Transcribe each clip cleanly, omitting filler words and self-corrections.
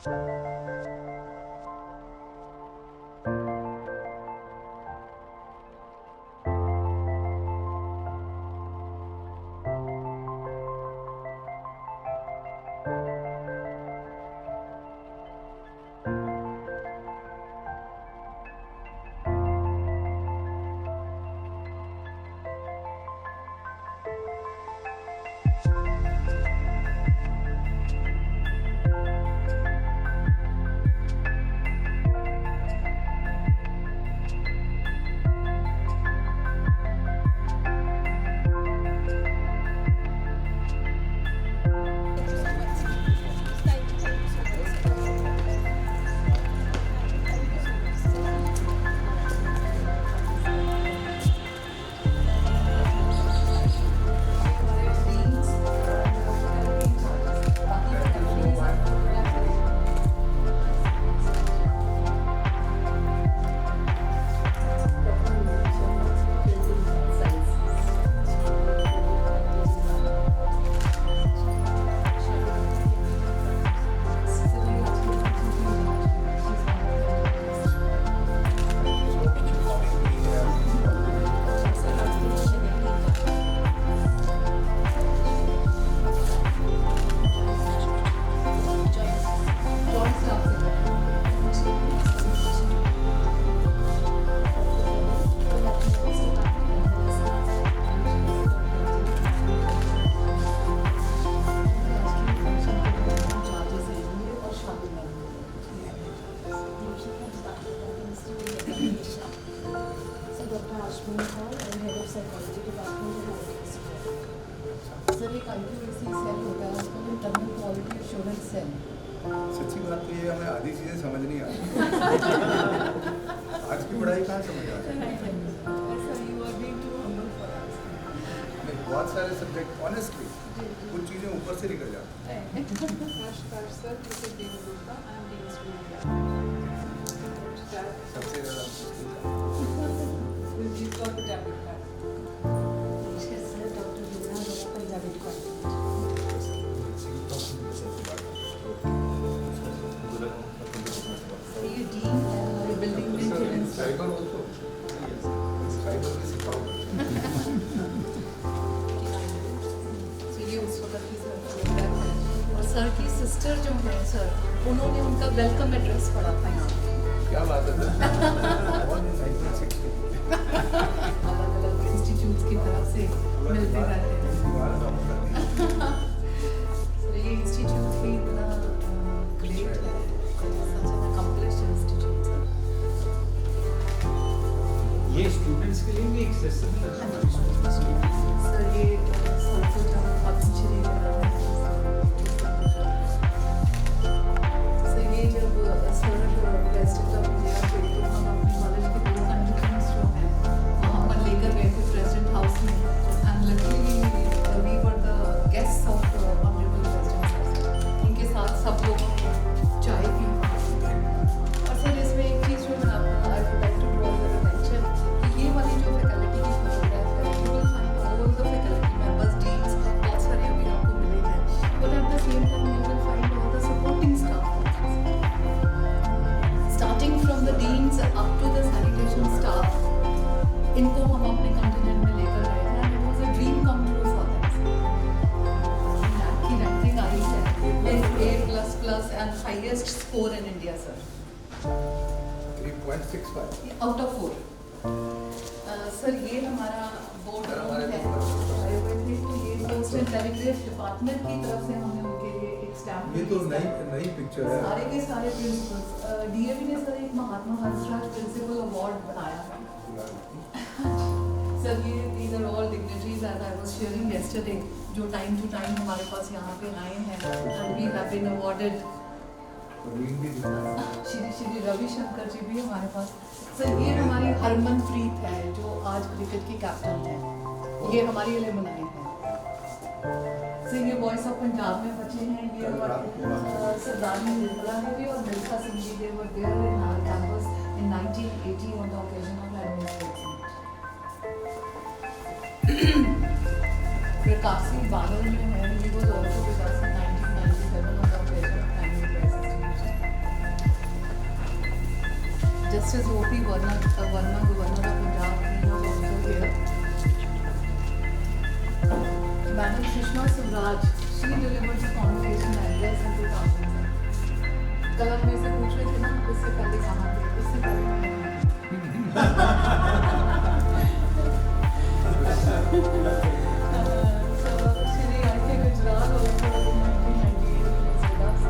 Sir एक IQAC cell होता है, उसको इंटरनल क्वालिटी एश्योरेंस सेल। सच्ची बात तो ये हमें आधी चीज़ें समझ नहीं आती। आज की पढ़ाई कहाँ समझ आ रही है? बहुत सारे सब्जेक्ट ऑनेस्टली कुछ चीज़ें ऊपर से निकल जाती हैं। सबसे ज़्यादा सर की सिस्टर जो है सर, उन्होंने उनका वेलकम एड्रेस पढ़ा था यहाँ। क्या बात है? अलग अलग इंस्टीट्यूट्स की तरफ से मिलते रहते हैं। ये इंस्टीट्यूट भी इतना ग्रेट है, such an accomplished institute sir. ये स्टूडेंट्स के लिए भी एक्सेसिबल है सर ये सर पतंजलि इनको हम अपने कंटिनेंट में लेकर गए थे and it was a dream come true for them. की रैंकिंग आई है A++ and highest score in India sir, 3.65 out of 4। Sir ये हमारा बोर्ड है, तो ये पोस्ट एंड टेलीग्राफ डिपार्टमेंट की तरफ से हमने उनके लिए एक स्टैम्प। ये तो नई पिक्चर है। सारे के सारे प्रिंसिपल्स, DAV ने सर एक महात्मा हंसराज प्रिंसिपल अवार्ड बनाया है सर। ये these are all dignitaries as I was sharing yesterday, जो टाइम टू टाइम हमारे पास यहाँ पे आए हैं and we have been awarded। Shri Ravishankar जी भी हमारे पास सर। ये हमारी हरमनप्रीत है जो आज क्रिकेट की कैप्टन है, ये हमारी एलुमनाई है सर। ये वॉइस ऑफ पंजाब में बचे हैं, ये सरदारनी निर्मला देवी और Milkha Singh ji, they were there in our campus in 1980 on the occasion of administration। प्रकाशी बादल जो है, he was also with us in 1997 on the occasion of annual association। Justice O.P. Verma, Governor of Punjab, he was also here. Madam Sushma Swaraj, she delivered the convocation address and the conference. कल आप मेरे से पूछ रहे थे ना, इससे पहले कहाँ थे? इससे पहले मैं So, Shri R.K. Gujral also in 1998 was with us.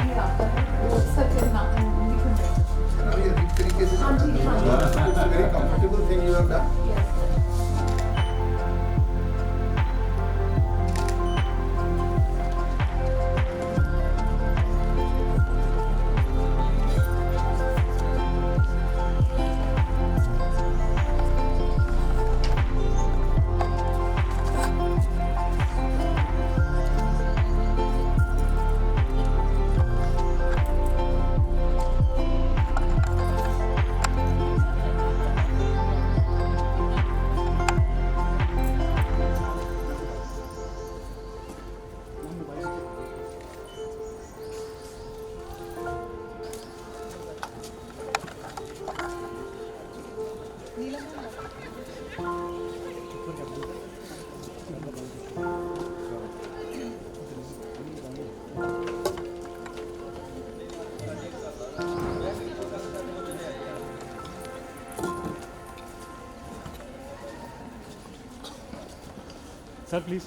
ये आता है, वो सत्य नाम लिखना है। अब ये एक तरीके से हाँ जी, हाँ जी। It's a very comfortable thing you have done. Yes, sir. Sir, please.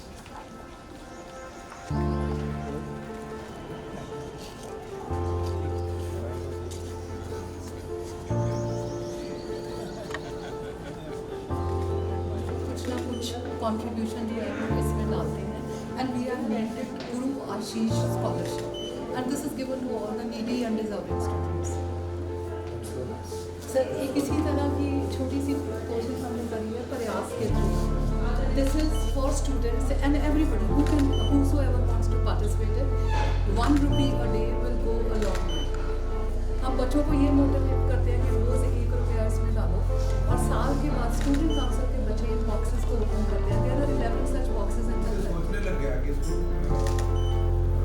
कुछ ना कुछ कंट्रीब्यूशन जो है वो इसमें डालते हैं and we are granted Guru Ashish scholarship and this is given to all the needy and deserving students. Sir एक इसी तरह की छोटी सी कोशिश हमने करी है प्रयास के through. This is for students and everybody who can whosoever wants to participate in 1 rupee a day will go a long way। हम बच्चों को ये मोटिवेट करते हैं कि रोज़ 1 रुपया इसमें डालो और साल के बाद स्टूडेंट काउंसिल के बच्चे इन बॉक्सेस को ओपन करते हैं। There are 11 such boxes in the सोचने लग गया कि इसको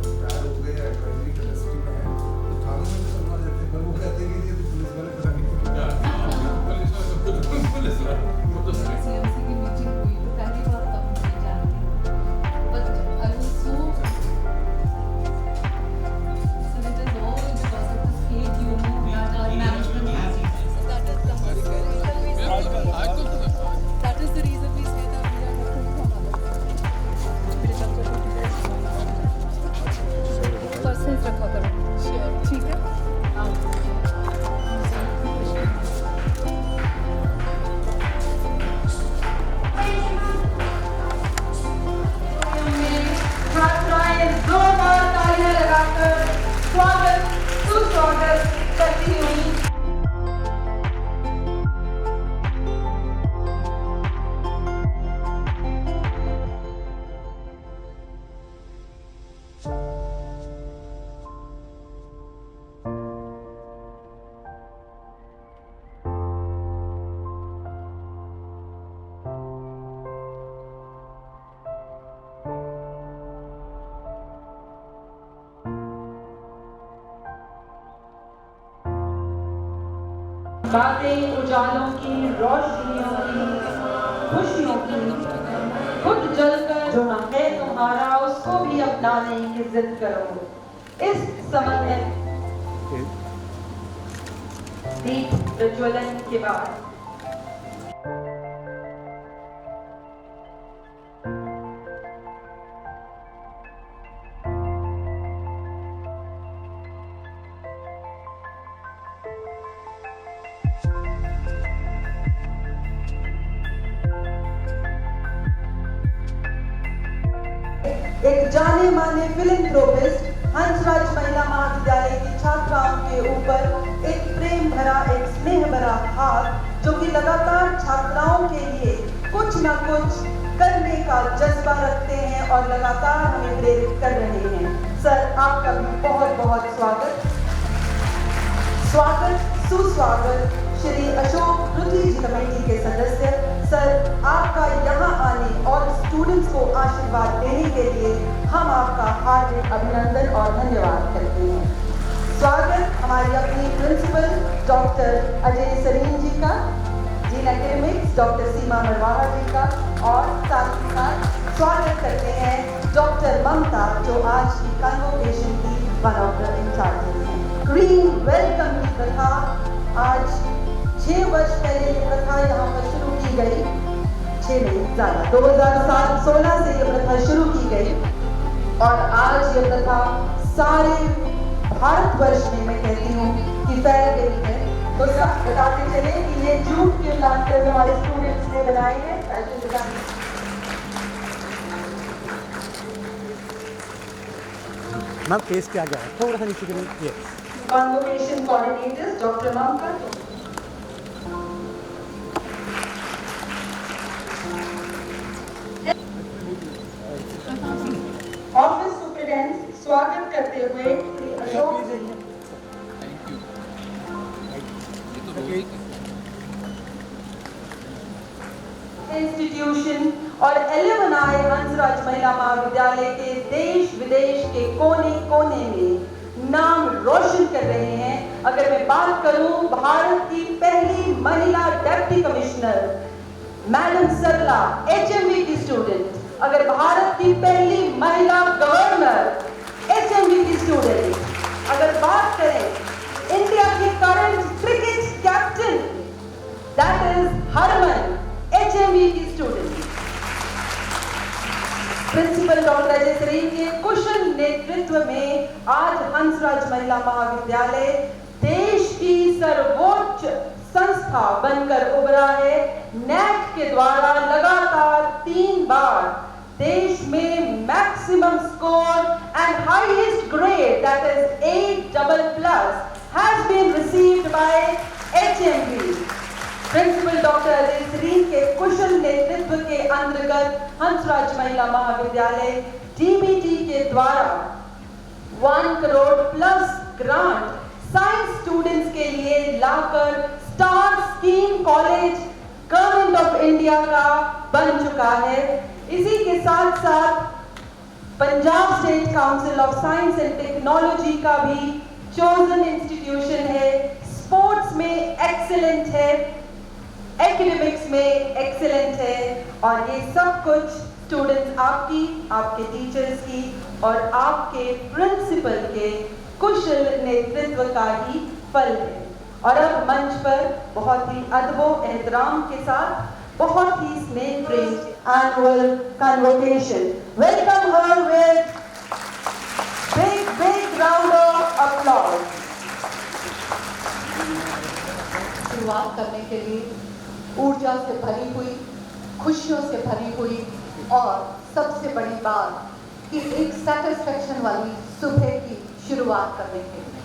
रिटायर हो गए एडवाइजरी कैपेसिटी में है तो थानों में भी संभाल जाते हैं, पर वो कहते हैं कि ये तो पुलिस वाले पता नहीं सीएमसी की मीटिंग हुई तो पहली बार तब मुझे जाने but I was so it is all because of the fake human that our management has. So that is the reason we say that we are persons रखा करो शेयर, ठीक है? छात्राएं जोरदार तालियां लगाकर स्वागत सुस्वागत करती हुई बातें उजालों की रोशनियों की खुशियों की खुद जलकर जो न है तुम्हारा उसको भी अपनाने की जिद करो। इस समझ में दीप प्रज्वलन के बाद एक जाने माने फिलैंथ्रोपिस्ट हंसराज महिला महाविद्यालय की छात्राओं के ऊपर एक प्रेम भरा, एक स्नेह भरा हाथ जो कि लगातार छात्राओं के लिए कुछ न कुछ करने का जज्बा रखते हैं और लगातार हमें प्रेरित कर रहे हैं। सर, आपका भी बहुत बहुत स्वागत, सुस्वागत श्री अशोक पृथ्वी जी कमेटी के सदस्य। सर, आपका यहाँ आने और स्टूडेंट्स को आशीर्वाद देने के लिए हम आपका हार्दिक अभिनंदन और धन्यवाद करते हैं। स्वागत हमारी अपनी प्रिंसिपल डॉक्टर अजय सरीन जी का, डीन एकेडमिक्स डॉक्टर सीमा मरवाहा जी का, और साथ ही साथ स्वागत करते हैं डॉक्टर ममता जो आज की कन्वोकेशन की वन ऑफ द इंचार्जेस हैं। ग्रीन वेलकम की प्रथा आज 6 वर्ष पहले ये प्रथा यहाँ पर शुरू की गई, 6 नहीं ज़्यादा, 2016 से ये प्रथा शुरू की गई और आज ये प्रथा सारे भारतवर्ष में मैं कहती हूँ कि फैल गई है। तो सब बताते चले कि ये जूट के प्लांटर्स हमारे स्टूडेंट्स ने बनाए हैं। मैम केस क्या गया है थोड़ा सा नीचे करें। ये कन्वोकेशन कोऑर्डिनेटर्स डॉक्टर ममता, ऑफिस सुपरिटेंडेंट स्वागत करते हुए श्री अशोक इंस्टीट्यूशन और एलुमनाई हंसराज महिला महाविद्यालय के देश विदेश के कोने कोने में नाम रोशन कर रहे हैं। अगर मैं बात करूं भारत की पहली महिला डिप्टी कमिश्नर मैडम सरला HMV की स्टूडेंट, अगर भारत की पहली महिला गवर्नर HMV की स्टूडेंट, अगर बात करें इंडिया के current cricket captain that is Harman HMV की student, principal doctor Ajay Sareen के कुशल नेतृत्व में आज हंसराज महिला महाविद्यालय देश की सर्वोच्च संस्था बनकर उभरा है। NAC के द्वारा लगातार 3 बार देश में maximum score and highest grade that is A++ has been received by HMV। Principal doctor Ajay Sareen के कुशल नेतृत्व के अंतर्गत हंसराज महिला महाविद्यालय DBT के द्वारा 1 crore plus grant science students के लिए लाकर star scheme college government of India का बन चुका है। इसी के साथ साथ Punjab state council of science and technology का भी चोजन इंस्टीट्यूशन है। स्पोर्ट्स में एक्सीलेंट है, एकेडमिक्स में एक्सीलेंट है और ये सब कुछ स्टूडेंट्स आपकी, आपके टीचर्स की और आपके प्रिंसिपल के कुशल नेतृत्व का ही फल है। और अब मंच पर बहुत ही अदबो एहतराम के साथ बहुत ही स्नेह प्रेम annual convocation, welcome her with big round of applause. शुरुआत करने के लिए ऊर्जा से भरी हुई, खुशियों से भरी हुई और सबसे बड़ी बात कि एक सेटिस्फेक्शन वाली सुबह की शुरुआत करने के लिए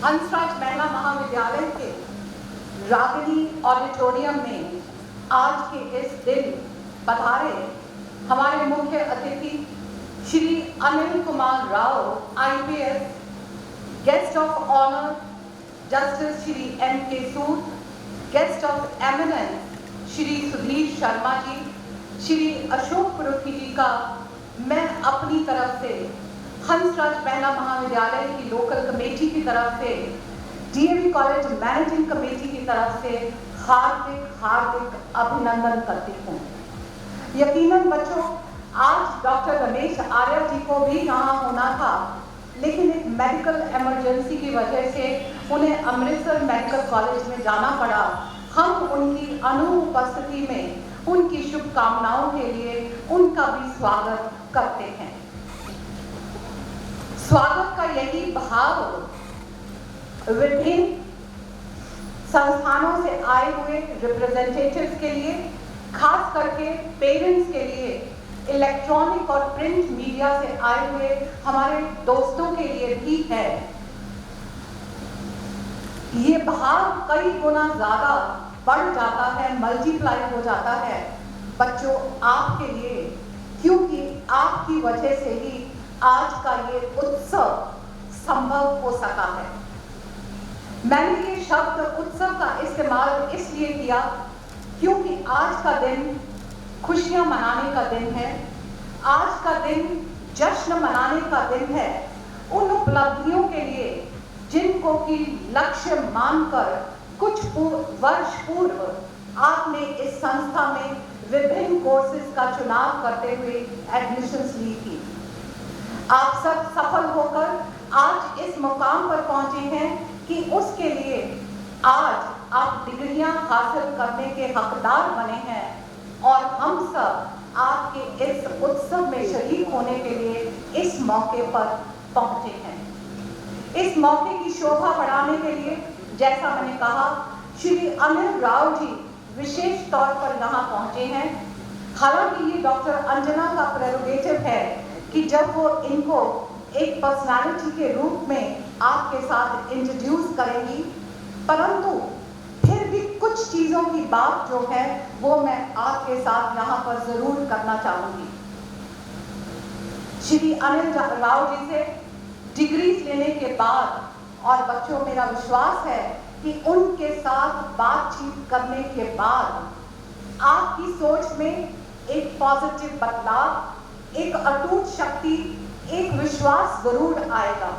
हंसराज महिला महाविद्यालय के रागिनी ऑडिटोरियम में आज के इस दिन पधारे हमारे मुख्य अतिथि Shri Anil Kumar Rao IPS, guest of honour justice Shri M.K. Sood, guest of eminence Shri Sudhir Sharma ji, Shri Ashok Paruthi ji का मैं अपनी तरफ से हंसराज महिला महाविद्यालय की लोकल कमेटी की तरफ से, DAV कॉलेज मैनेजिंग कमेटी की तरफ से हार्दिक अभिनंदन करती हूँ। यकीनन बच्चों, आज डॉक्टर रमेश आर्य जी को भी यहाँ होना था, लेकिन एक मेडिकल इमरजेंसी की वजह से उन्हें अमृतसर मेडिकल कॉलेज में जाना पड़ा। हम उनकी अनुपस्थिति में उनकी शुभकामनाओं के लिए उनका भी स्वागत करते हैं। स्वागत का यही भाव विभिन्न संस्थानों से आए हुए रिप्रेजेंटेटिव्स के लिए, खास करके पेरेंट्स के लिए, इलेक्ट्रॉनिक और प्रिंट मीडिया से आए हुए हमारे दोस्तों के लिए भी है। ये भाव कई गुना ज्यादा बढ़ जाता है, मल्टीप्लाई हो जाता है बच्चों आपके लिए, क्योंकि आपकी वजह से ही आज का ये उत्सव संभव हो सका है। मैंने ये शब्द उत्सव का इस्तेमाल इसलिए किया क्योंकि आज का दिन खुशियां मनाने का दिन है, आज का दिन जश्न मनाने का दिन है। उन उपलब्धियों के लिए जिनको कि लक्ष्य मानकर कुछ वर्ष पूर्व आपने इस संस्था में विभिन्न कोर्सेज का चुनाव करते हुए एडमिशन्स ली थी। आप सब सफल होकर आज इस मुकाम पर पहुंचे हैं कि उसके लिए आज आप डिग्रियां हासिल करने के हकदार बने हैं और हम सब आपके इस उत्सव में शरीक होने के लिए इस मौके पर पहुंचे हैं। इस मौके की शोभा बढ़ाने के लिए जैसा मैंने कहा, श्री अनिल राव जी विशेष तौर पर यहाँ पहुंचे हैं। हालांकि ये डॉक्टर अंजना का प्रेरोगेटिव है कि जब वो इनको एक पर्सनालिटी के रूप में आपके साथ इंट्रोड्यूस करेंगी, परंतु फिर भी कुछ चीजों की बात जो है वो मैं आपके साथ यहाँ पर जरूर करना चाहूंगी। श्री अनिल राव जी से डिग्रीज लेने के बाद, और बच्चों मेरा विश्वास है कि उनके साथ बातचीत करने के बाद आपकी सोच में एक पॉजिटिव बदलाव, एक अटूट शक्ति, एक विश्वास जरूर आएगा।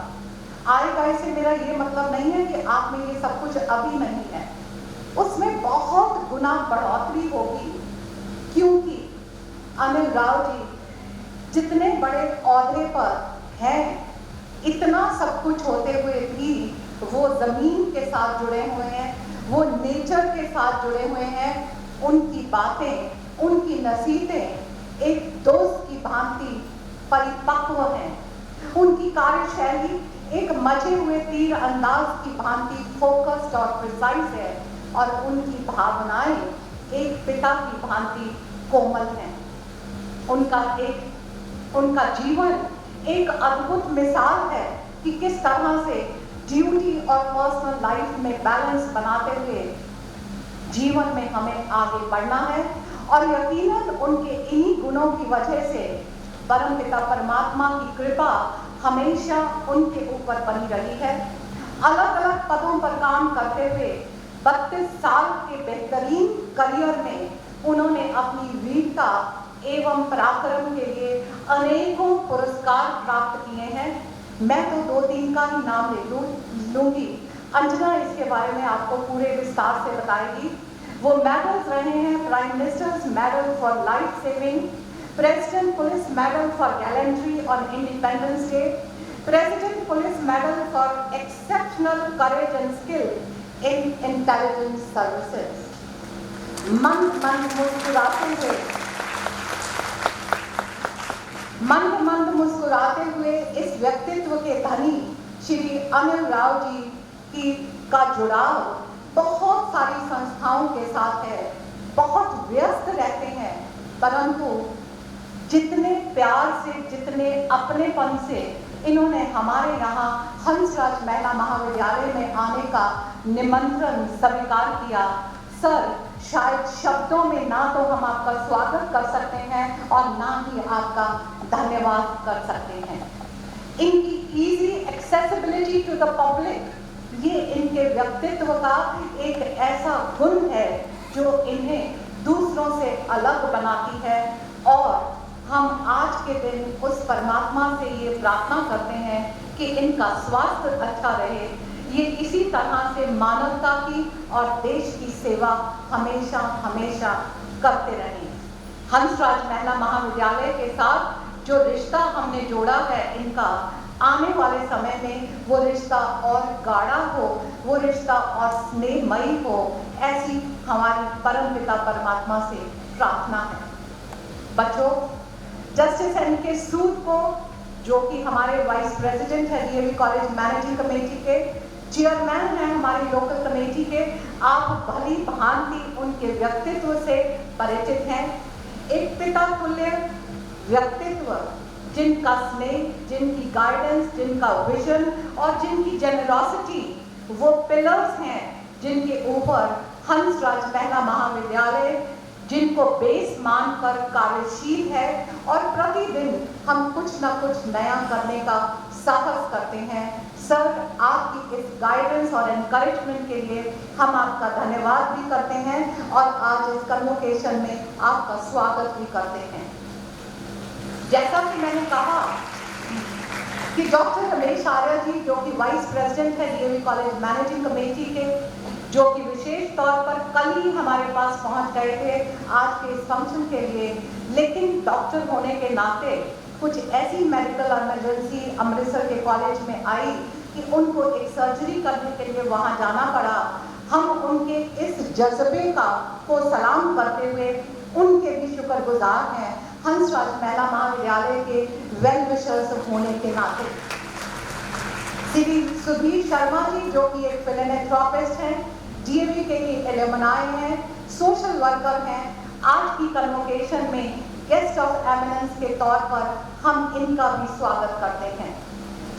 इससे मेरा ये मतलब नहीं है कि आप में ये सब कुछ अभी नहीं है, उसमें बहुत गुना बढ़ोतरी होगी, क्योंकि अनिल राव जी जितने बड़े ओहदे पर हैं, इतना सब कुछ होते हुए भी वो जमीन के साथ जुड़े हुए हैं, वो नेचर के साथ जुड़े हुए हैं। उनकी बातें, उनकी नसीहतें एक दोस्त की भांति परिपक्व हैं। उनकी कार्यशैली एक मचे हुए तीर अंदाज की भांति फोकस्ड और प्रिसाइज है, और उनकी भावनाएं एक पिता की भांति कोमल हैं। उनका जीवन एक अद्भुत मिसाल है कि किस तरह से ड्यूटी और पर्सनल लाइफ में बैलेंस बनाते हुए जीवन में हमें आगे बढ़ना है। और यकीनन उनके इन्हीं गुणों की वजह से परमपिता परमात्मा की कृपा हमेशा उनके ऊपर बनी रही है। अलग अलग पदों पर काम करते हुए 32 साल के बेहतरीन करियर में उन्होंने अपनी वीरता एवं पराक्रम के लिए अनेकों पुरस्कार प्राप्त किए हैं। मैं तो 2-3 का ही नाम लूंगी, अंजना इसके बारे में आपको पूरे विस्तार से बताएगी। वो मेडल्स रहे हैं prime ministers medal for life saving, president police medal for gallantry on independence day, president police medal for exceptional courage and skill in intelligence services. मंद मुस्कुराते हुए इस व्यक्तित्व के धनी श्री अनिल राव जी का जुड़ाव बहुत सारी संस्थाओं के साथ है। बहुत व्यस्त रहते हैं, परंतु जितने प्यार से, जितने अपनेपन से इन्होंने हमारे यहाँ हंसराज महिला महाविद्यालय में आने का निमंत्रण स्वीकार किया, सर शायद शब्दों में ना तो हम आपका स्वागत कर सकते हैं और ना ही आपका धन्यवाद कर सकते हैं। इनकी easy accessibility to the public, ये इनके व्यक्तित्व का एक ऐसा गुण है जो इन्हें दूसरों से अलग बनाती है। और हम आज के दिन उस परमात्मा से ये प्रार्थना करते हैं कि इनका स्वास्थ्य अच्छा रहे, ये इसी तरह से मानवता की और देश की सेवा हमेशा हमेशा करते रहें। हंसराज महिला महाविद्यालय के साथ जो रिश्ता हमने जोड़ा है इनका, आने वाले समय में वो रिश्ता और गाढ़ा हो, वो रिश्ता और स्नेहमयी हो, ऐसी हमारी परमपिता परमात्मा से प्रार्थना है। बच्चों, जस्टिस एन के सूद को, जो कि हमारे वाइस प्रेसिडेंट है डीएवी कॉलेज मैनेजिंग कमेटी के, चेयरमैन हैं हमारी लोकल कमेटी के, आप भली भांति उनके व्यक्तित्व से परिचित हैं। एक पिता तुल्य व्यक्तित्व, जिनका स्नेह, जिनकी गाइडेंस, जिनका विजन और जिनकी जेनरॉसिटी वो पिलर्स हैं जिनके ऊपर हंसराज महिला महाविद्यालय जिनको बेस मानकर कार्यशील है और प्रतिदिन हम कुछ ना कुछ नया करने का साहस करते हैं। सर, आपकी इस गाइडेंस और एनकरेजमेंट के लिए हम आपका धन्यवाद भी करते हैं और आज इस कन्वोकेशन में आपका स्वागत भी करते हैं। जैसा कि मैंने कहा, कि डॉक्टर रमेश आर्य जी, जो कि वाइस प्रेसिडेंट है डीएवी कॉलेज मैनेजिंग कमेटी के, जो कि विशेष तौर पर कल ही हमारे पास पहुंच गए थे आज के इस फंक्शन के लिए, लेकिन डॉक्टर होने के नाते कुछ ऐसी मेडिकल इमरजेंसी अमृतसर के कॉलेज में आई कि उनको एक सर्जरी करने के लिए वहां जाना पड़ा। हम उनके इस जज्बे को सलाम करते हुए उनके भी शुक्रगुजार हैं, हंसराज महिला महाविद्यालय के वेल विशर्स होने के नाते। श्री सुधीर शर्मा जी, जो कि एक फिलैंथ्रोपिस्ट हैं, डीएवी के एलुमनाई हैं, सोशल वर्कर हैं, आज की कन्वोकेशन में गेस्ट ऑफ एमिनेंस के तौर पर हम इनका भी स्वागत करते हैं।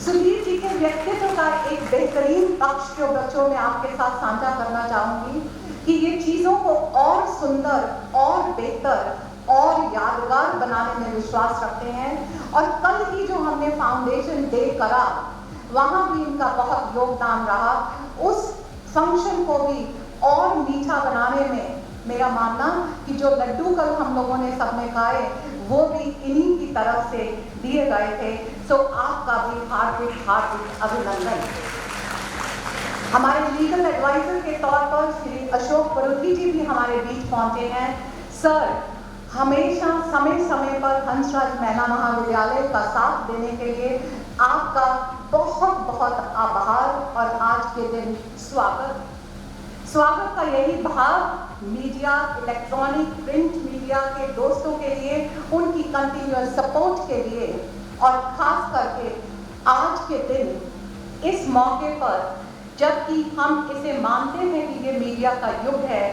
सुधीर जी के व्यक्तित्व का एक बेहतरीन पक्ष जो बच्चों में आपके साथ साझा करना चाहूंगी कि ये चीजों को और सुंदर और बेहतर और यादगार बनाने में विश्वास रखते हैं। और कल ही जो हमने फाउंडेशन डे करा, वहां भी इनका बहुत योगदान रहा। उस फंक्शन को भी और मीठा बनाने में मेरा मानना कि जो लड्डू कल हम लोगों ने सबने खाए वो भी इन्हीं की तरफ से दिए गए थे। सो आपका भी हार्दिक हार्दिक अभिनंदन। हमारे लीगल एडवाइजर के तौर पर श्री अशोक परुथी जी भी हमारे बीच पहुंचे हैं। सर, हमेशा समय समय पर हंसराज महिला महाविद्यालय का साथ देने के लिए आपका बहुत बहुत आभार और आज के दिन स्वागत का यही भाव मीडिया, इलेक्ट्रॉनिक, प्रिंट मीडिया के दोस्तों के लिए, उनकी कंटिन्यूअस सपोर्ट के लिए और खास करके आज के दिन इस मौके पर जबकि हम इसे मानते हैं कि ये मीडिया का युग है,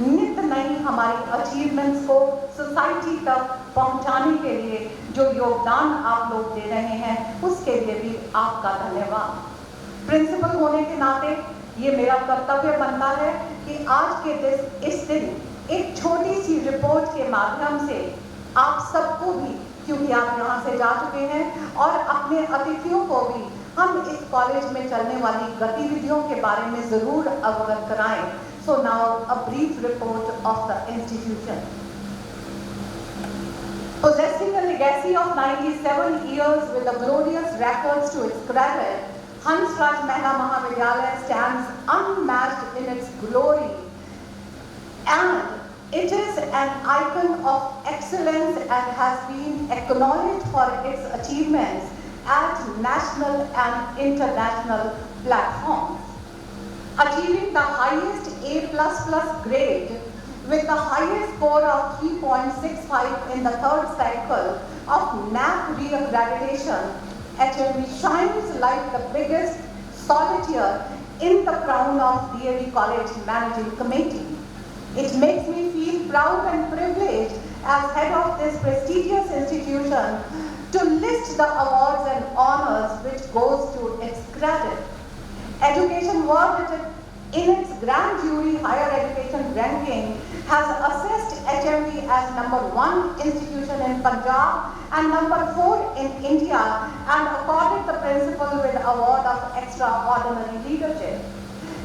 नित नई हमारी अचीवमेंट्स को सोसाइटी तक पहुंचाने के लिए जो योगदान आप लोग दे रहे हैं उसके लिए भी आपका धन्यवाद। प्रिंसिपल होने के नाते ये मेरा कर्तव्य बनता है कि आज के इस दिन एक छोटी सी रिपोर्ट के माध्यम से आप सबको भी, क्योंकि आप यहाँ से जा चुके हैं, और अपने अतिथियों को भी हम इस कॉलेज में चलने वाली गतिविधियों के बारे में जरूर अवगत कराएं। So now a brief report of the institution. Possessing a legacy of 97 years with the glorious records to its credit, Hansraj Mahila Mahavidyalaya stands unmatched in its glory, and it is an icon of excellence and has been acknowledged for its achievements at national and international platforms. Achieving the highest A++ grade with the highest score of 3.65 in the third cycle of NAAC reaccreditation, HMV shines like the biggest solitaire in the crown of DAV College Managing Committee. It makes me feel proud and privileged as head of this prestigious institution to list the awards and honors which goes to its credit. Education World in its grand jury higher education ranking has assessed HMV as #1 institution in Punjab and #4 in India and accorded the principal with award of extraordinary leadership.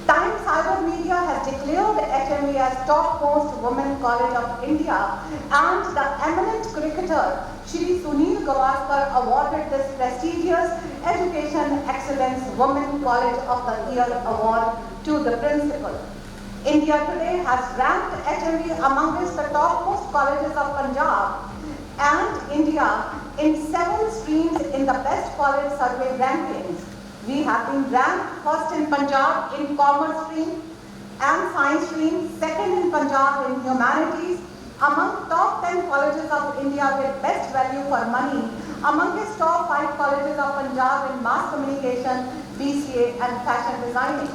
Times Cyber Media has declared HMV as topmost women college of India, and the eminent cricketer Shri Sunil Gavaskar awarded this prestigious Education Excellence Women College of the Year award to the principal. India Today has ranked HMV amongst the topmost colleges of Punjab and India in 7 streams in the best college survey rankings. We have been ranked first in Punjab in commerce stream and science stream, second in Punjab in humanities, among top 10 colleges of India with best value for money, amongst top 5 colleges of Punjab in mass communication, BCA and fashion designing.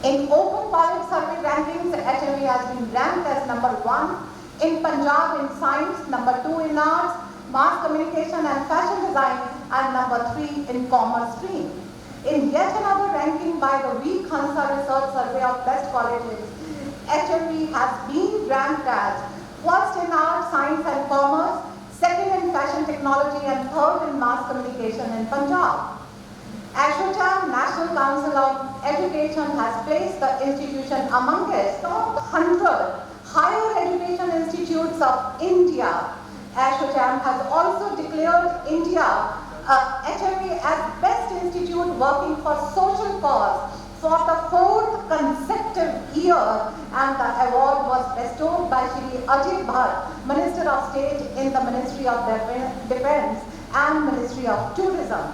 In open college survey rankings, HMV has been ranked as #1 in Punjab in science, #2 in arts, mass communication and fashion design, and #3 in commerce stream. In yet another ranking by the Week Hansa Research Survey of Best Colleges, HMV has been ranked as first in arts, science and commerce, second in fashion technology and third in mass communication in Punjab. ASSOCHAM, National Council of Education, has placed the institution amongst top 100 higher education institutes of India. ASSOCHAM has also declared India HMV as Best Institute Working for Social Cause for the 4th consecutive year, and the award was bestowed by Shri Ajay Bhatt, Minister of State in the Ministry of Defence and Ministry of Tourism.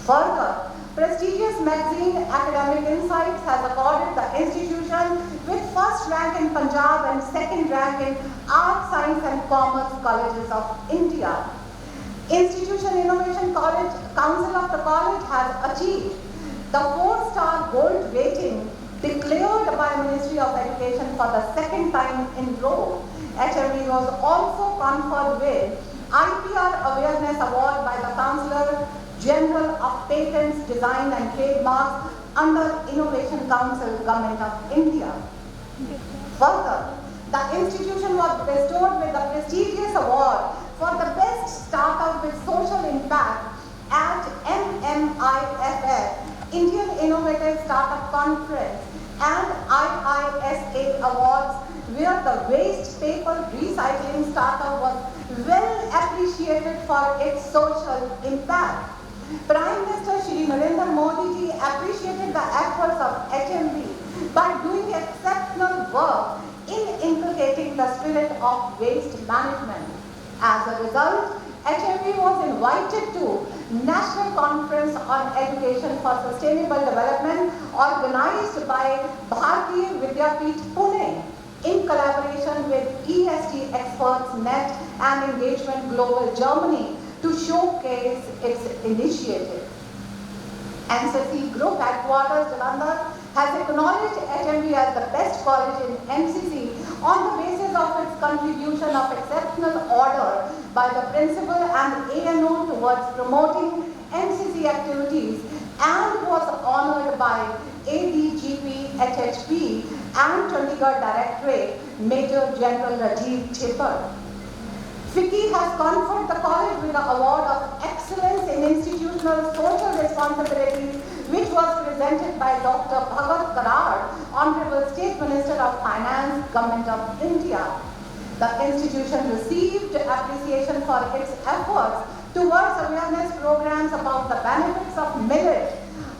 Further, prestigious magazine Academic Insights has accorded the institution with first rank in Punjab and second rank in Arts, Science and Commerce Colleges of India. Institution Innovation College Council of the college has achieved the 4-star gold rating declared by Ministry of Education for the second time in a row. HMV was also conferred with IPR Awareness Award by the Chancellor General of Patents, Design and Trademarks under Innovation Council, Government of India. Further, the institution was bestowed with the prestigious award for the best startup with social impact at MMIFF, Indian Innovative Startup Conference, and IISA Awards, where the waste paper recycling startup was well appreciated for its social impact. Prime Minister Shri Narendra Modi ji appreciated the efforts of HMV by doing exceptional work in inculcating the spirit of waste management. As a result, HMV was invited to National Conference on Education for Sustainable Development organized by Bharatiya Vidyapeeth Pune in collaboration with EST Experts Net and Engagement Global Germany to showcase its initiative. NCC Group Headquarters Jalandhar has acknowledged HMV as the best college in NCC on the basis of its contribution of exceptional order by the principal and ANO towards promoting NCC activities, and was honored by ADGP HHP and Chandigarh Directorate Major General Rajiv Chhipar. FICCI has conferred the college with the Award of Excellence in Institutional Social Responsibility, which was presented by Dr. Bhagat Karad, Honorable State Minister of Finance, Government of India. The institution received appreciation for its efforts towards awareness programs about the benefits of millet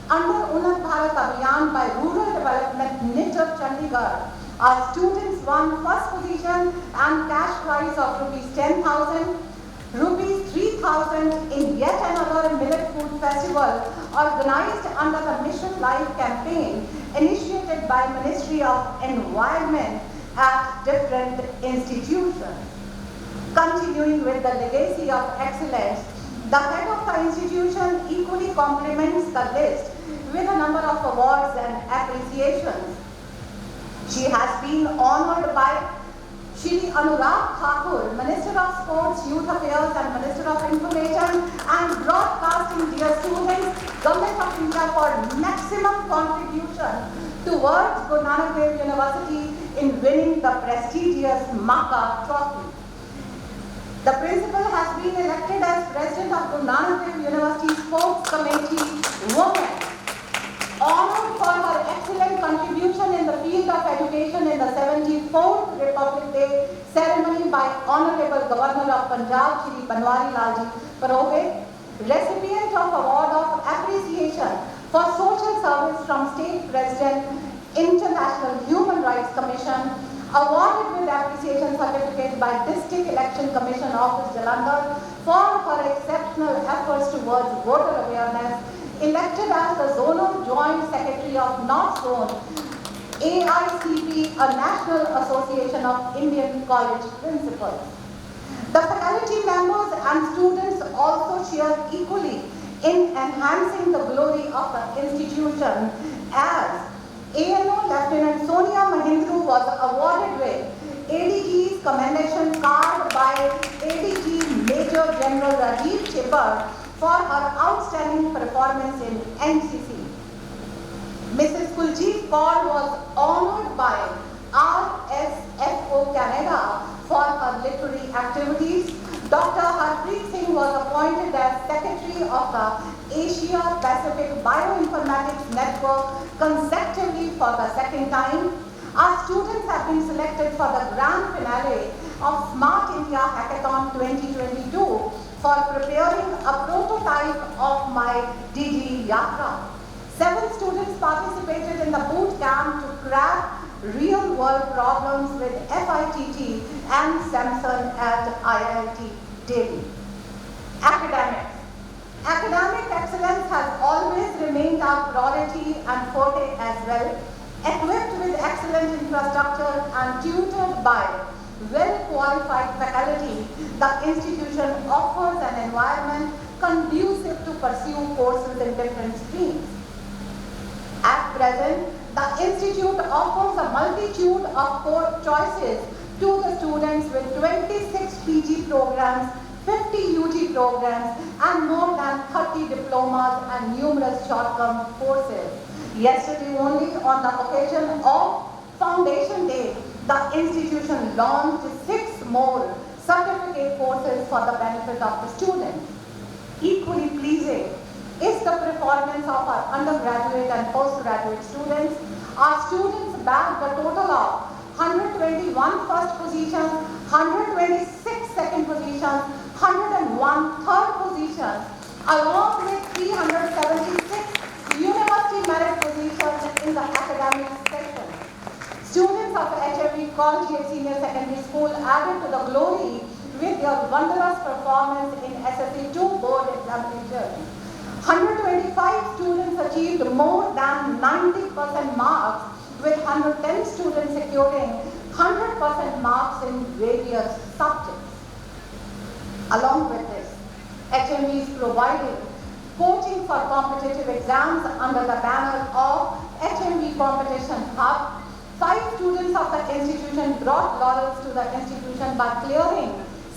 under Unnat Bharat Abhiyan by Rural Development NITR Chandigarh. Our students won first position and cash prize of rupees 10,000, rupees 3,000 in yet another millet food festival organized under the Mission Life campaign initiated by Ministry of Environment at different institutions. Continuing with the legacy of excellence, the head of the institution equally complements the list with a number of awards and appreciations. She has been honored by Shri Anurag Thakur, Minister of Sports, Youth Affairs and Minister of Information and Broadcasting, dear students, Government of India for maximum contribution towards Guru Nanak Dev University in winning the prestigious Maka Trophy. The principal has been elected as President of Guru Nanak Dev University Sports Committee Women. Honored for her excellent contribution in the field of education in the 74th Republic Day ceremony by Honorable Governor of Punjab, Shri Banwari Lalji Purohit, recipient of Award of Appreciation for Social Service from State President, International Human Rights Commission, awarded with appreciation certificate by District Election Commission Office Jalandhar for her exceptional efforts towards voter awareness, elected as the Zonal Joint Secretary of North Zone, AICP, a National Association of Indian College Principals. The faculty members and students also share equally in enhancing the glory of the institution, as ANO Lieutenant Sonia Mahindru was awarded with ADG's commendation card by ADG Major General Rajiv Chhipar for her outstanding performance in NCC. Mrs. Kuljeet Kaur was honored by RSFO Canada for her literary activities. Dr. Harpreet Singh was appointed as Secretary of the Asia Pacific Bioinformatics Network consecutively for the second time. Our students have been selected for the grand finale of Smart India Hackathon 2022 for for preparing a prototype of my DG Yatra. 7 students participated in the boot camp to crack real-world problems with FITT and Samsung at IIT Delhi. Academics. Academic excellence has always remained our priority and forte as well. Equipped with excellent infrastructure and tutored by well-qualified faculty, the institution offers an environment conducive to pursue courses in different streams. At present, the institute offers a multitude of course choices to the students with 26 PG programs, 50 UG programs, and more than 30 diplomas and numerous short-term courses. Yesterday only, on the occasion of Foundation Day, the institution launched 6 more certificate courses for the benefit of the students. Equally pleasing is the performance of our undergraduate and postgraduate students. Our students bagged a total of 121 first positions, 126 second positions, 101 third positions, along with 376 university merit positions in the academic section. Students of HMV Collegiate Senior Secondary School added to the glory with their wondrous performance in SSC2 board examination. 125 students achieved more than 90% marks, with 110 students securing 100% marks in various subjects. Along with this, HMV is providing coaching for competitive exams under the banner of HMV Competition Hub. 5 students of the institution brought laurels to the institution by clearing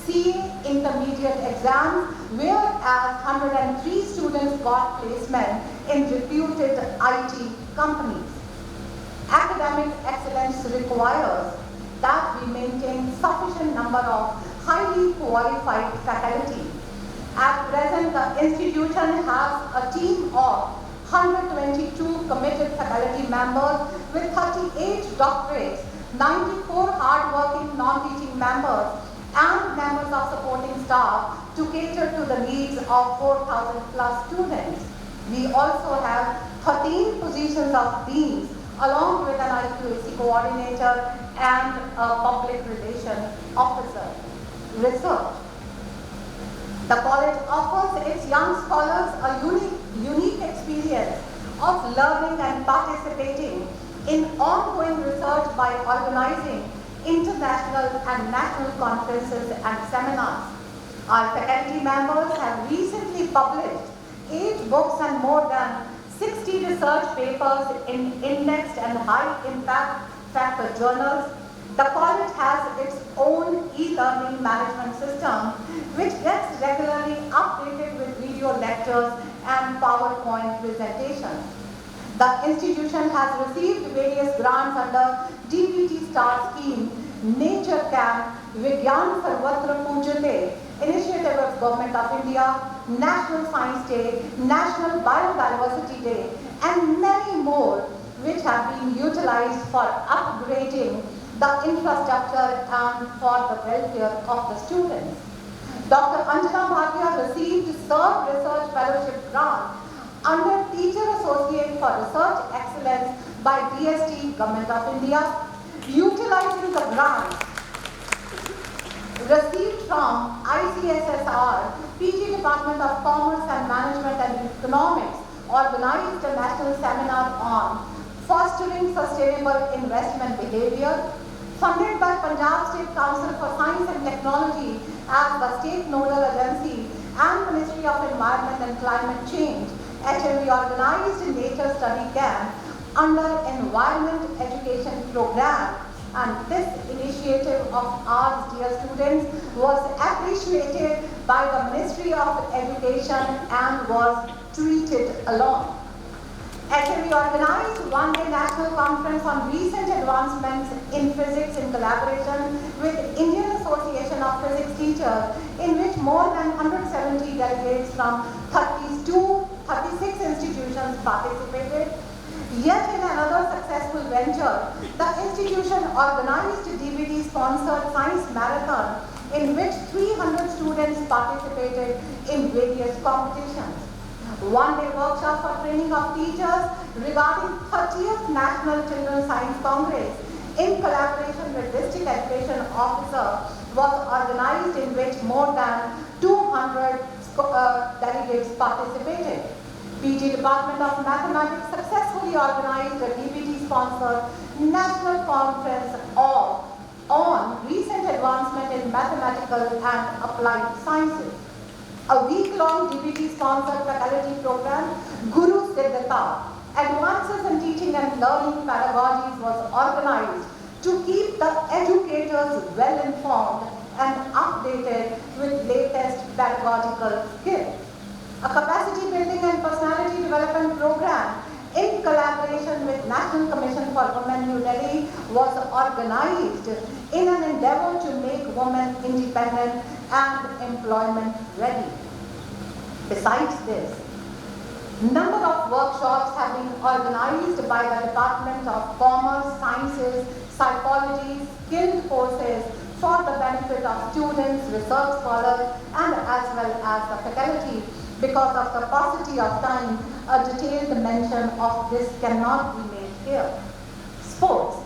CA intermediate exams, whereas 103 students got placement in reputed IT companies. Academic excellence requires that we maintain sufficient number of highly qualified faculty. At present, the institution has a team of 122 committed faculty members with 38 doctorates, 94 hard-working non-teaching members, and members of supporting staff to cater to the needs of 4,000 plus students. We also have 13 positions of deans, along with an IQAC coordinator and a public relations officer. Research. The college offers its young scholars a unique experience of learning and participating in ongoing research by organizing international and national conferences and seminars. Our faculty members have recently published 8 books and more than 60 research papers in indexed and high-impact factor journals. The college has its own e-learning management system, which gets regularly updated with video lectures and PowerPoint presentations. The institution has received various grants under DBT Star Scheme, Nature Camp, Vigyan Sarvatra Pujate, Initiative of Government of India, National Science Day, National Biodiversity Day, and many more, which have been utilized for upgrading the infrastructure and for the welfare of the students. Dr. Anjana Bhatia received SERV Research Fellowship Grant under Teacher Associate for Research Excellence by DST, Government of India. Utilizing the grant received from ICSSR, PG Department of Commerce and Management and Economics organized a national seminar on fostering sustainable investment behavior. Funded by Punjab State Council for Science and Technology as the state nodal agency and Ministry of Environment and Climate Change, HMV organized a nature study camp under Environment Education Program, and this initiative of ours, dear students, was appreciated by the Ministry of Education and was treated along. HMV organized one-day national conference on recent advancements in physics in collaboration with Indian Association of Physics Teachers, in which more than 170 delegates from 36 institutions participated. Yet in another successful venture, the institution organized a DVD-sponsored science marathon in which 300 students participated in various competitions. One-day workshop for training of teachers regarding 30th National Children's Science Congress in collaboration with District Education Officer was organized, in which more than 200 delegates participated. PG Department of Mathematics successfully organized a DBT-sponsored National Conference on recent advancement in mathematical and applied sciences. A week-long DBT-sponsored faculty program, Guru Siddhata, Advances in Teaching and Learning Pedagogies, was organized to keep the educators well-informed and updated with latest pedagogical skills. A capacity building and personality development program in collaboration with National Commission for Women New Delhi was organized in an endeavor to make women independent and employment ready. Besides this, number of workshops have been organized by the Department of Commerce, Sciences, Psychology, skilled courses for the benefit of students, research scholars, and as well as the faculty. Because of the paucity of time, a detailed mention of this cannot be made here. Sports.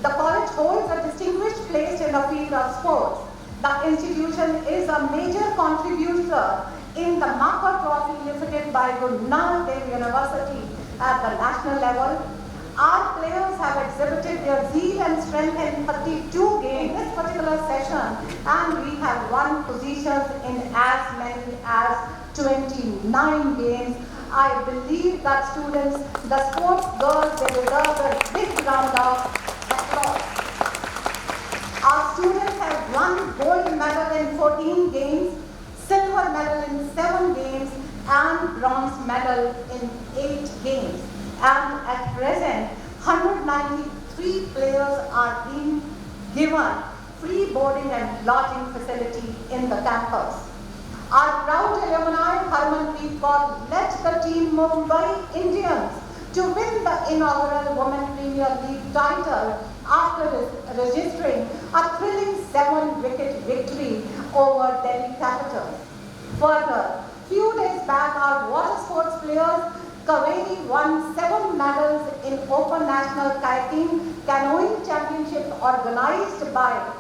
The college holds a distinguished place in the field of sports. The institution is a major contributor in the Marker Trophy lifted by Guru Nanak Dev University at the national level. Our players have exhibited their zeal and strength in 32 games this particular session, and we have won positions in as many as 29 games. I believe that students, the sports girls, they deserve a big round of applause. Our students have won gold medal in 14 games, silver medal in 7 games, and bronze medal in 8 games. And at present, 193 players are being given free boarding and lodging facility in the campus. Our proud alumni, Harmanpreet Kaur, led the team Mumbai Indians to win the inaugural Women Premier League title after registering a thrilling 7-wicket victory over Delhi Capitals. Further, few days back, our water sports players Kaveri won 7 medals in Open National Kayaking Canoeing Championship organized by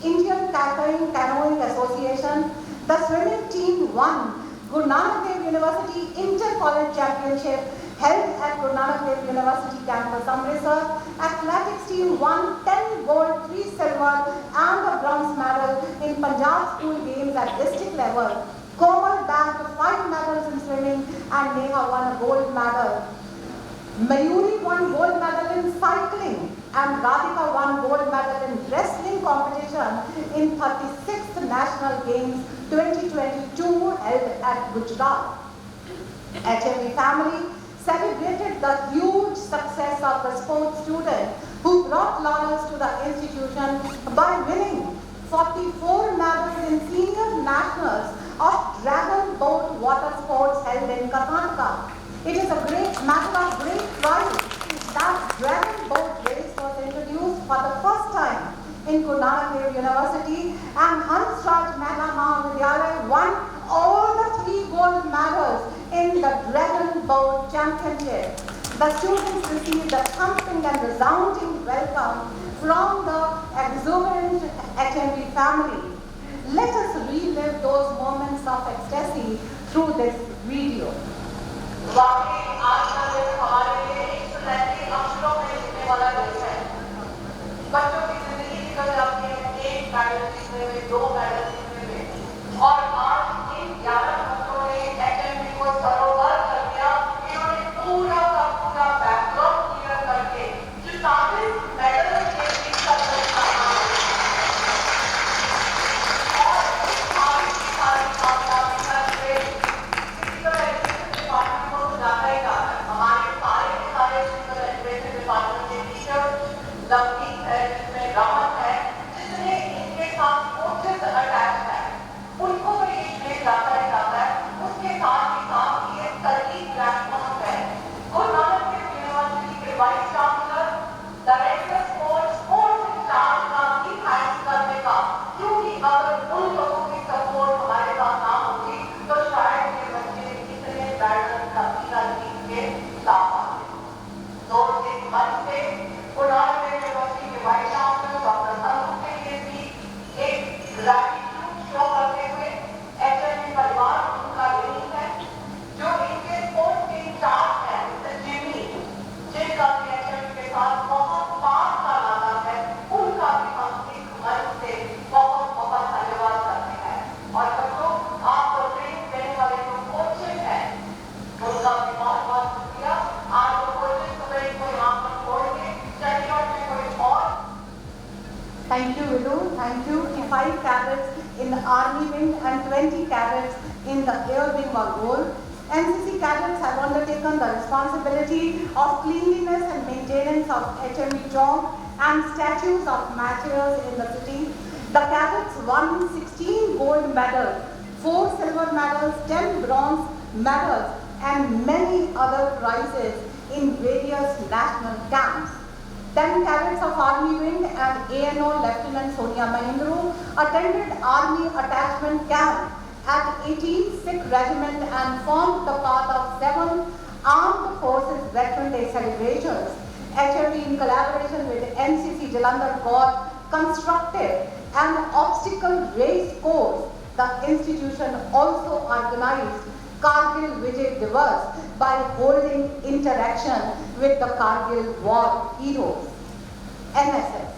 Indian Kayaking Canoeing Association. The swimming team won Guru Nanak Dev University Inter-College Championship held at Guru Nanak Dev University campus, Amritsar. Athletics team won 10 gold, 3 silver and a bronze medal in Punjab School Games at district level. Komal bagged 5 medals in swimming and Neha won a gold medal. Mayuri won gold medal in cycling and Radhika won gold medal in wrestling competition in 36th National Games 2022 held at Gujarat. HMV family celebrated the huge success of the sports student who brought laurels to the institution by winning 44 medals in senior nationals of Dragon Boat water sports held in Karnataka. It is a great matter of great pride that Dragon Boat race was introduced for the first time in Guru Nanak Dev University, and Hansraj Mehta Mahavidyalaya won all the 3 gold medals in the Dragon Boat Championship. The students received a thumping and resounding welcome from the exuberant HMV family. Let us relive those moments of ecstasy through this video. वाकई आज का दिन हमारे लिए एक सुनहरे अक्षरों में लिखने वाला दिन है। बच्चों की जिंदगी निकल जाती है एक मेडल जीतने में, 2 मेडल जीतने में, और आज इन 11 बच्चों ने HMV को सरोवर कर दिया। इन्होंने पूरा का पूरा बैकलॉग क्लियर करके 44 मेडल के जीत का सारी कामयाबी करके फिजिकल एजुकेशन डिपार्टमेंट को जाना wing and 20 cadets in the air wing or role. NCC cadets have undertaken the responsibility of cleanliness and maintenance of HMV Chowk and statues of martyrs in the city. The cadets won 16 gold medals, 4 silver medals, 10 bronze medals, and many other prizes in various national camps. 10 cadets of Army Wing and ANO Lieutenant Sonia Mahindru attended Army Attachment Camp at 18th Sikh Regiment and formed the part of 7 Armed Forces Veteran Day celebrations. HMV, in collaboration with NCC Jalandhar, got constructed an obstacle race course. The institution also organized Kargil Vijay Divas by holding interaction with the Kargil war heroes. NSS.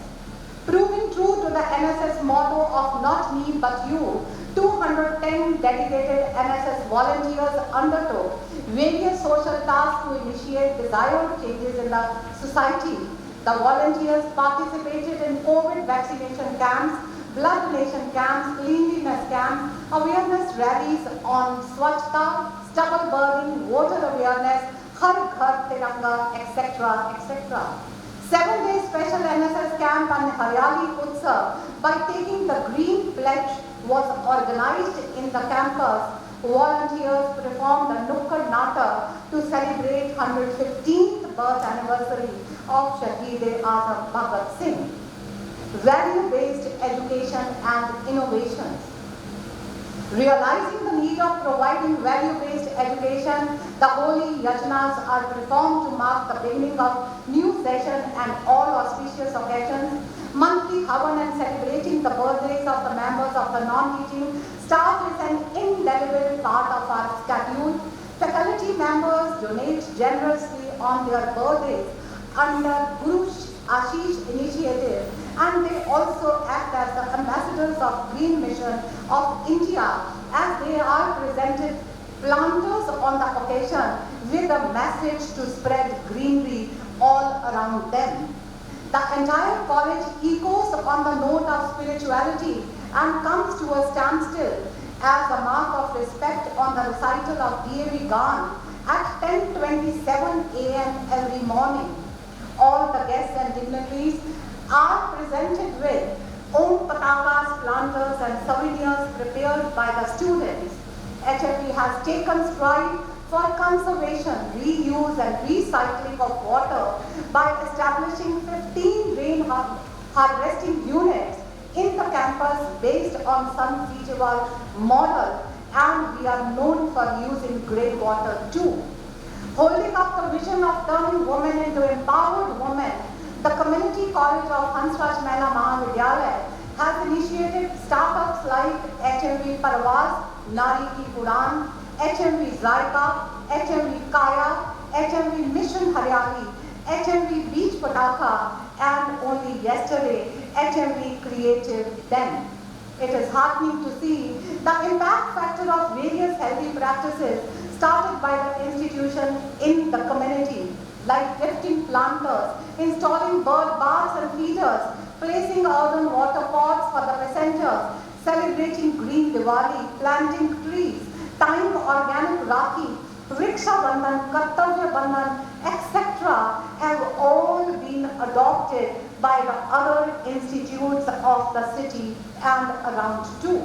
Proving true to the NSS motto of not me but you, 210 dedicated NSS volunteers undertook various social tasks to initiate desired changes in the society. The volunteers participated in COVID vaccination camps, blood donation camps, cleanliness camps, awareness rallies on Swachhta, stubble burning, voter awareness, Har Ghar Tiranga, etc., etc. 7-day special NSS camp on Haryali Utsav by taking the Green Pledge was organized in the campus. Volunteers performed a Nukkad Nata to celebrate 115th birth anniversary of Shaheed-e-Azam Bhagat Singh. Value-based education and innovations. Realizing the need of providing value-based education, the holy yajanas are performed to mark the beginning of new session and all auspicious occasions. Monthly havan and celebrating the birthdays of the members of the non-teaching staff is an indelible part of our statute. Faculty members donate generously on their birthdays under Guru Ashish initiative, and they also act as the ambassadors of Green Mission of India as they are presented planters on the occasion with a message to spread greenery all around them. The entire college echoes on the note of spirituality and comes to a standstill as a mark of respect on the recital of DAV Gan at 10:27 a.m. every morning. All the guests and dignitaries are presented with Om Patakas, planters and souvenirs prepared by the students. HMV has taken stride for conservation, reuse and recycling of water by establishing 15 rain harvesting units in the campus based on San Fijiwal model, and we are known for using grey water too. Holding up the vision of turning women into empowered women, the Community College of Hansraj Mahila Mahavidyalaya has initiated startups like HMV Parvaz, Nari Ki Udan, HMV Zaika, HMV Kaya, HMV Mission Haryali, HMV Beach Pataka, and only yesterday, HMV Creative Den. It is heartening to see the impact factor of various healthy practices started by the institution in the community, like gifting planters, installing bird baths and feeders, placing earthen water pots for the passengers, celebrating Green Diwali, planting trees, tying organic Rakhi, Riksha Bandhan, Kartavya Bandhan, etc. have all been adopted by the other institutes of the city and around too.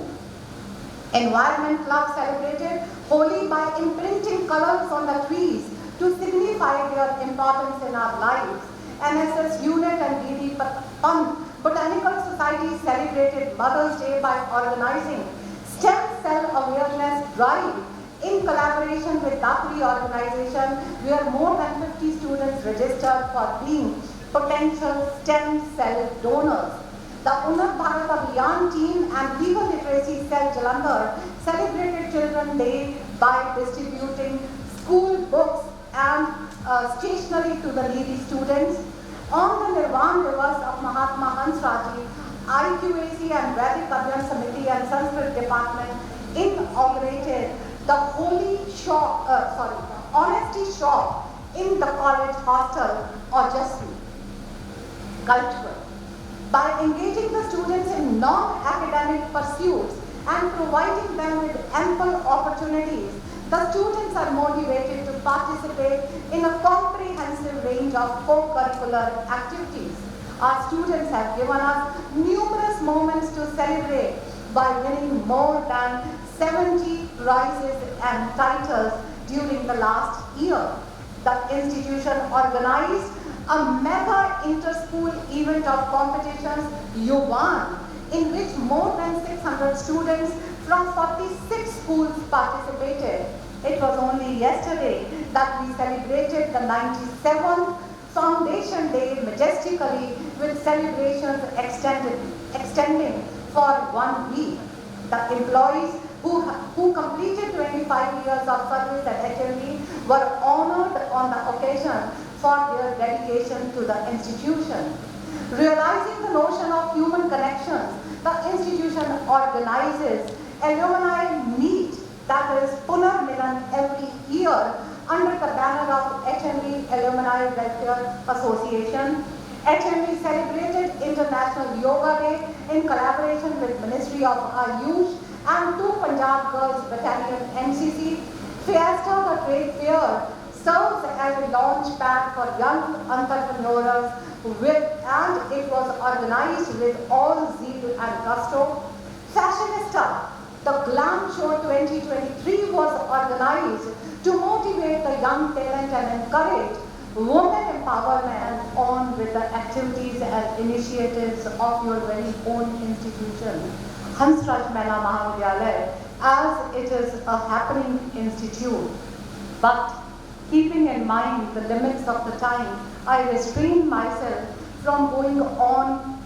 Environment Club celebrated Holi by imprinting colors on the trees to signify their importance in our lives. NSS Unit and DD Pant Botanical Society celebrated Mother's Day by organizing Stem Cell Awareness Drive in collaboration with Dakri organization, where more than 50 students registered for being potential stem cell donors. The Unnat Bharat Abhiyan team and Legal Literacy Cell Jalandhar celebrated Children's Day by distributing school books and stationery to the needy students. On the Nirvan Divas of Mahatma Hansraji, IQAC and Vedic Adhyan Samiti and Sanskrit Department inaugurated the Honesty Shop in the college hostel or Jasri. Cultural. By engaging the students in non-academic pursuits and providing them with ample opportunities, the students are motivated to participate in a comprehensive range of co-curricular activities. Our students have given us numerous moments to celebrate by winning more than 70 prizes and titles during the last year. The institution organized a mega inter-school event of competitions, U1, in which more than 600 students from 46 schools participated. It was only yesterday that we celebrated the 97th Foundation Day majestically with celebrations extending for 1 week. The employees who completed 25 years of service at HMB were honored on the occasion for their dedication to the institution. Realizing the notion of human connections, the institution organizes alumni meet, that is Punar Milan, every year under the banner of HMB Alumni Welfare Association. HMB celebrated International Yoga Day in collaboration with Ministry of Ayush and 2 Punjab Girls Battalion NCC. Fiesta, the trade fair, serves as a launch pad for young entrepreneurs and it was organized with all zeal and gusto. Fashionista, the Glam Show 2023 was organized to motivate the young talent and encourage women empowerment on with the activities and initiatives of your very own institution, Hansraj Mahila Mahavidyalaya, as it is a happening institute. But keeping in mind the limits of the time, I restrain myself from going on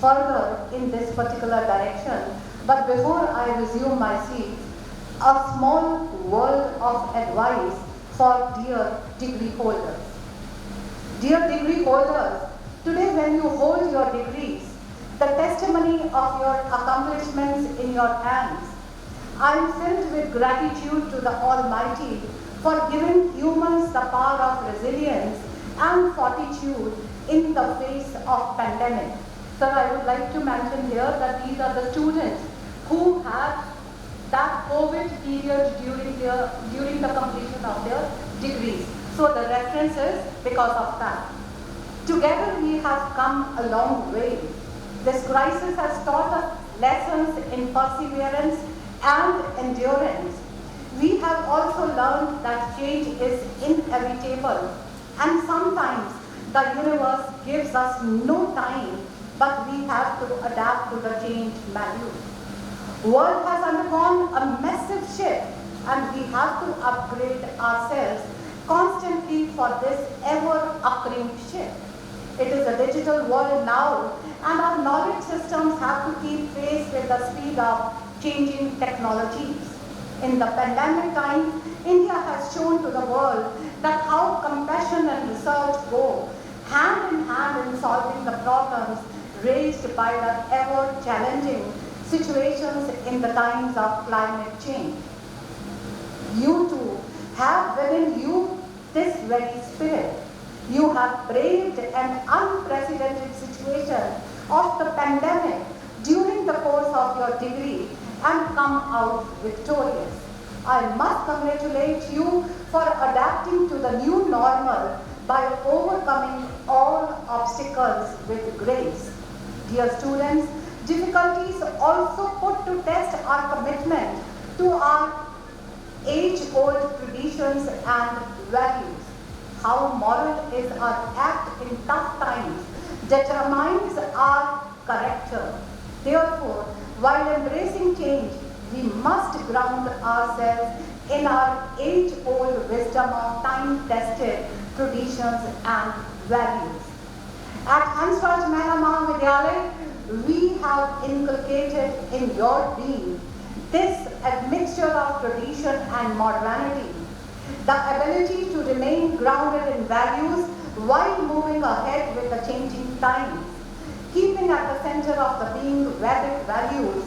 further in this particular direction. But before I resume my seat, a small word of advice for dear degree holders. Dear degree holders, today when you hold your degrees, the testimony of your accomplishments in your hands, I am filled with gratitude to the Almighty for giving humans the power of resilience and fortitude in the face of pandemic. Sir, I would like to mention here that these are the students who had that COVID period during the completion of their degrees. So the reference is because of that. Together we have come a long way. This crisis has taught us lessons in perseverance and endurance. We have also learned that change is inevitable and sometimes the universe gives us no time, but we have to adapt to the change manual. World has undergone a massive shift and we have to upgrade ourselves constantly for this ever-occurring shift. It is a digital world now and our knowledge systems have to keep pace with the speed of changing technologies. In the pandemic time, India has shown to the world that how compassion and research go hand in hand in solving the problems raised by the ever-challenging situations in the times of climate change. You too have within you this very spirit. You have braved an unprecedented situation of the pandemic during the course of your degree and come out victorious. I must congratulate you for adapting to the new normal by overcoming all obstacles with grace. Dear students, difficulties also put to test our commitment to our age-old traditions and values. How moral is our act in tough times determines our character. Therefore, while embracing change, we must ground ourselves in our age-old wisdom of time-tested traditions and values. At Hansraj Mahila Mahavidyalaya, we have inculcated in your being this admixture of tradition and modernity, the ability to remain grounded in values while moving ahead with the changing times, keeping at the center of the being Vedic values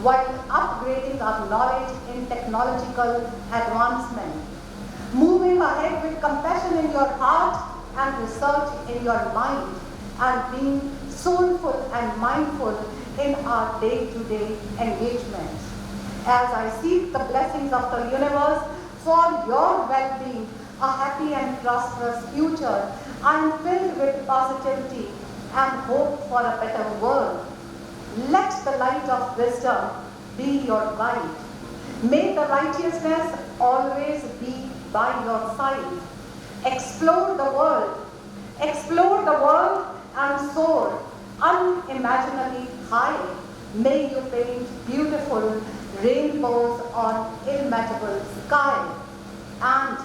while upgrading our knowledge in technological advancement, moving ahead with compassion in your heart and research in your mind, and being soulful and mindful in our day-to-day engagements. As I seek the blessings of the universe for your well-being, a happy and prosperous future, I am filled with positivity and hope for a better world. Let the light of wisdom be your guide. May the righteousness always be by your side. Explore the world and soar unimaginably high. May you paint beautiful rainbows on illimitable sky. And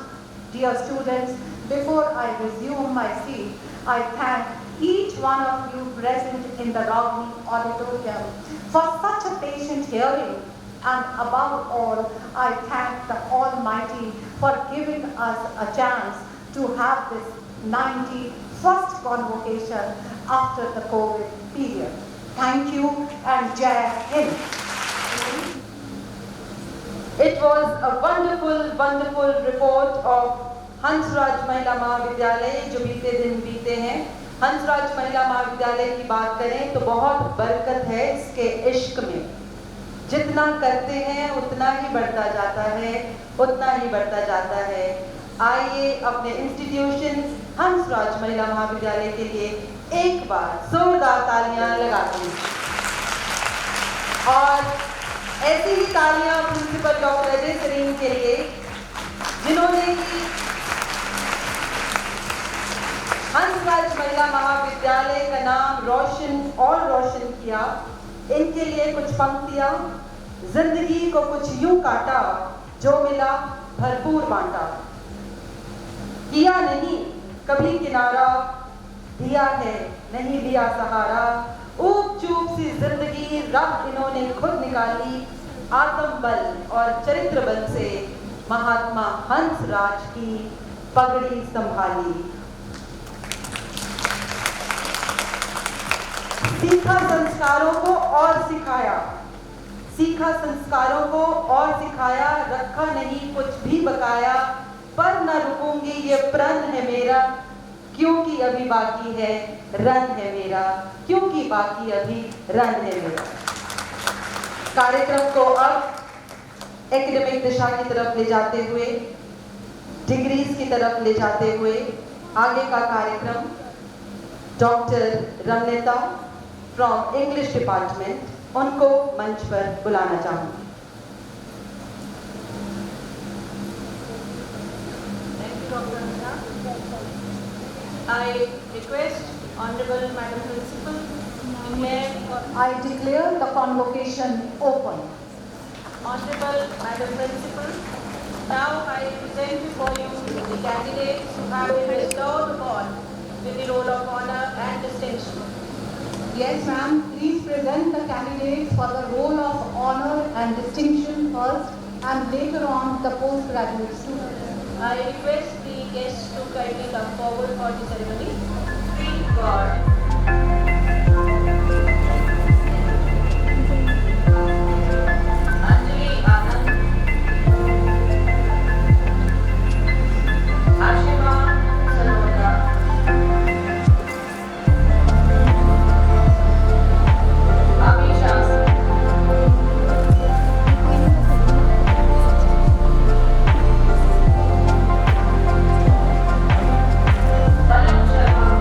dear students, before I resume my seat, I thank each one of you present in the Ragni Auditorium for such a patient hearing. And above all, I thank the Almighty for giving us a chance to have this 91st convocation after the COVID period. Thank you and Jai Hind. It was a wonderful, wonderful report of Hansraj महिला महाविद्यालय जो बीते दिन बीते हैं। हंसराज महिला महाविद्यालय की बात करें तो बहुत बरकत है इसके इश्क में। जितना करते हैं उतना ही बढ़ता जाता है, उतना ही बढ़ता जाता है। आइए अपने इंस्टीट्यूशन हंसराज महिला महाविद्यालय के लिए एक बार जोरदार तालियां लगाते हैं। और ऐसी ही तालियां प्रिंसिपल डॉक्टर अजय सरीन के लिए जिन्होंने कि हंसराज महिला महाविद्यालय का नाम रोशन और रोशन किया। इनके लिए कुछ पंक्तियां। जिंदगी को कुछ यूं काटा, जो मिला भरपूर बांटा। किया नहीं कभी किनारा, दिया है नहीं लिया सहारा। ऊप चूप सी जिंदगी रब इन्होंने खुद निकाली। आत्म बल और चरित्र बल से महात्मा हंसराज की पगड़ी संभाली। सीखा संस्कारों को और सिखाया, सीखा संस्कारों को और सिखाया। रखा नहीं कुछ भी बकाया, पर न रुकूंगी ये प्रण है मेरा, क्योंकि अभी बाकी है रन है मेरा, क्योंकि बाकी अभी रन है मेरा। कार्यक्रम को अब एकेडमिक दिशा की तरफ ले जाते हुए, डिग्रीज की तरफ ले जाते हुए आगे का कार्यक्रम डॉक्टर रमनीता फ्रॉम इंग्लिश डिपार्टमेंट, उनको मंच पर बुलाना चाहूंगी। Thank you, Dr. Anita. I request Honorable Madam Principal declare. I declare the convocation open. Honorable Madam Principal, now I present before you the candidates who have been bestowed upon with the roll of honor and distinction. Yes, ma'am. Please present the candidates for the role of honor and distinction first, and later on the postgraduate students. I request the guests to kindly come forward for the ceremony. Three God. Anjali Anand. Ashima Salona. Amisha. Taran Sharma.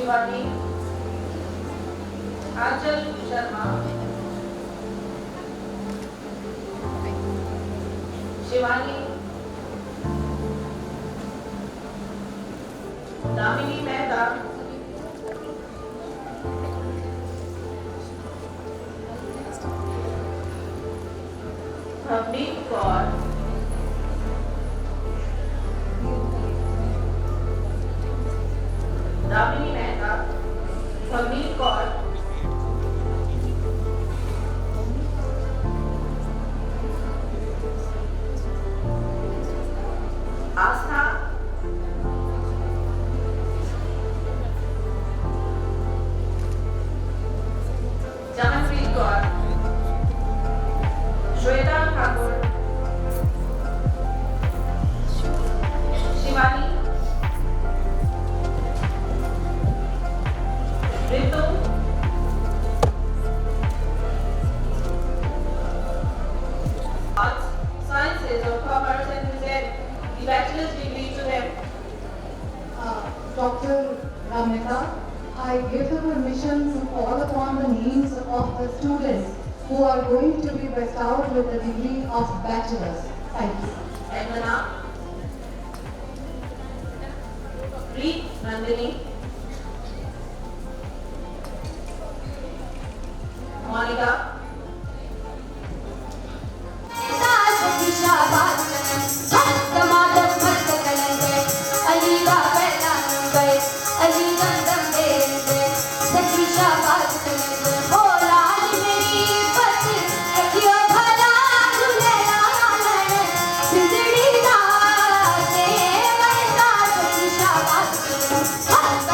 Shivani, Aanchal Sharma, Shivani, Damini Mehta, Harmeet Kaur, Damini Mehta, Harmeet Kaur, Aastha, Jahangir Kaur, Shweta Thakur, Shivani, Ritu, Arts, Sciences or Commerce and present the bachelor's degree to them. Dr. Ramita, I give the permission to call upon the names of the students who are going to be bestowed with the degree of bachelor's. Thank you. Angana, Preet Nandini, Monica, Bye.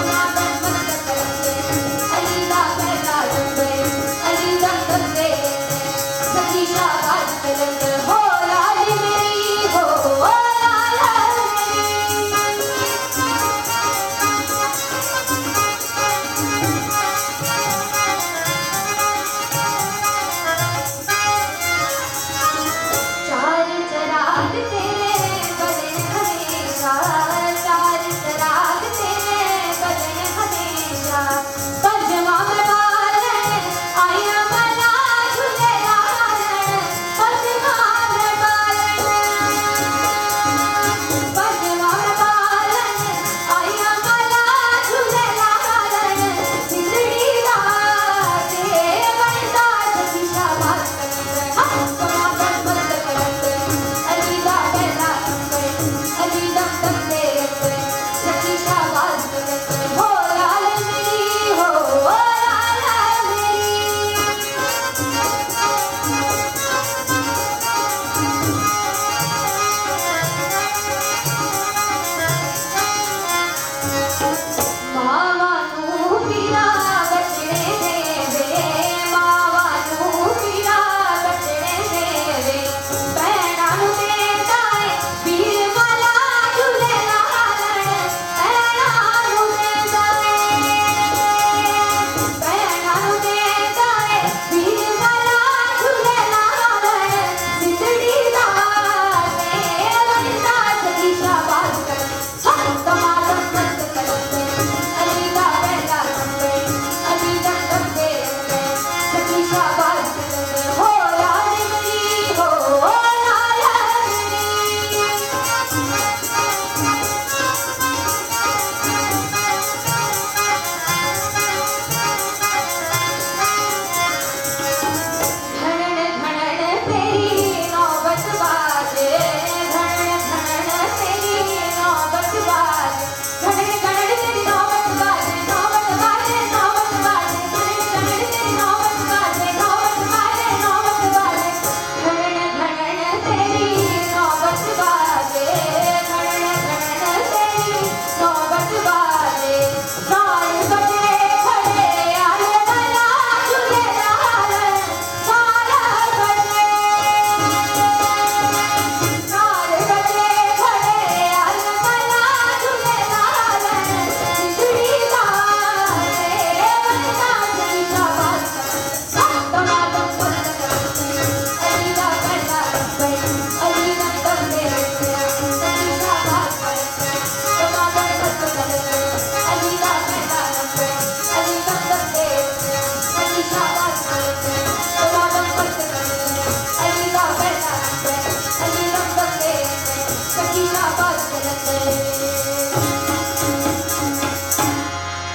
की शाबाश कलंदर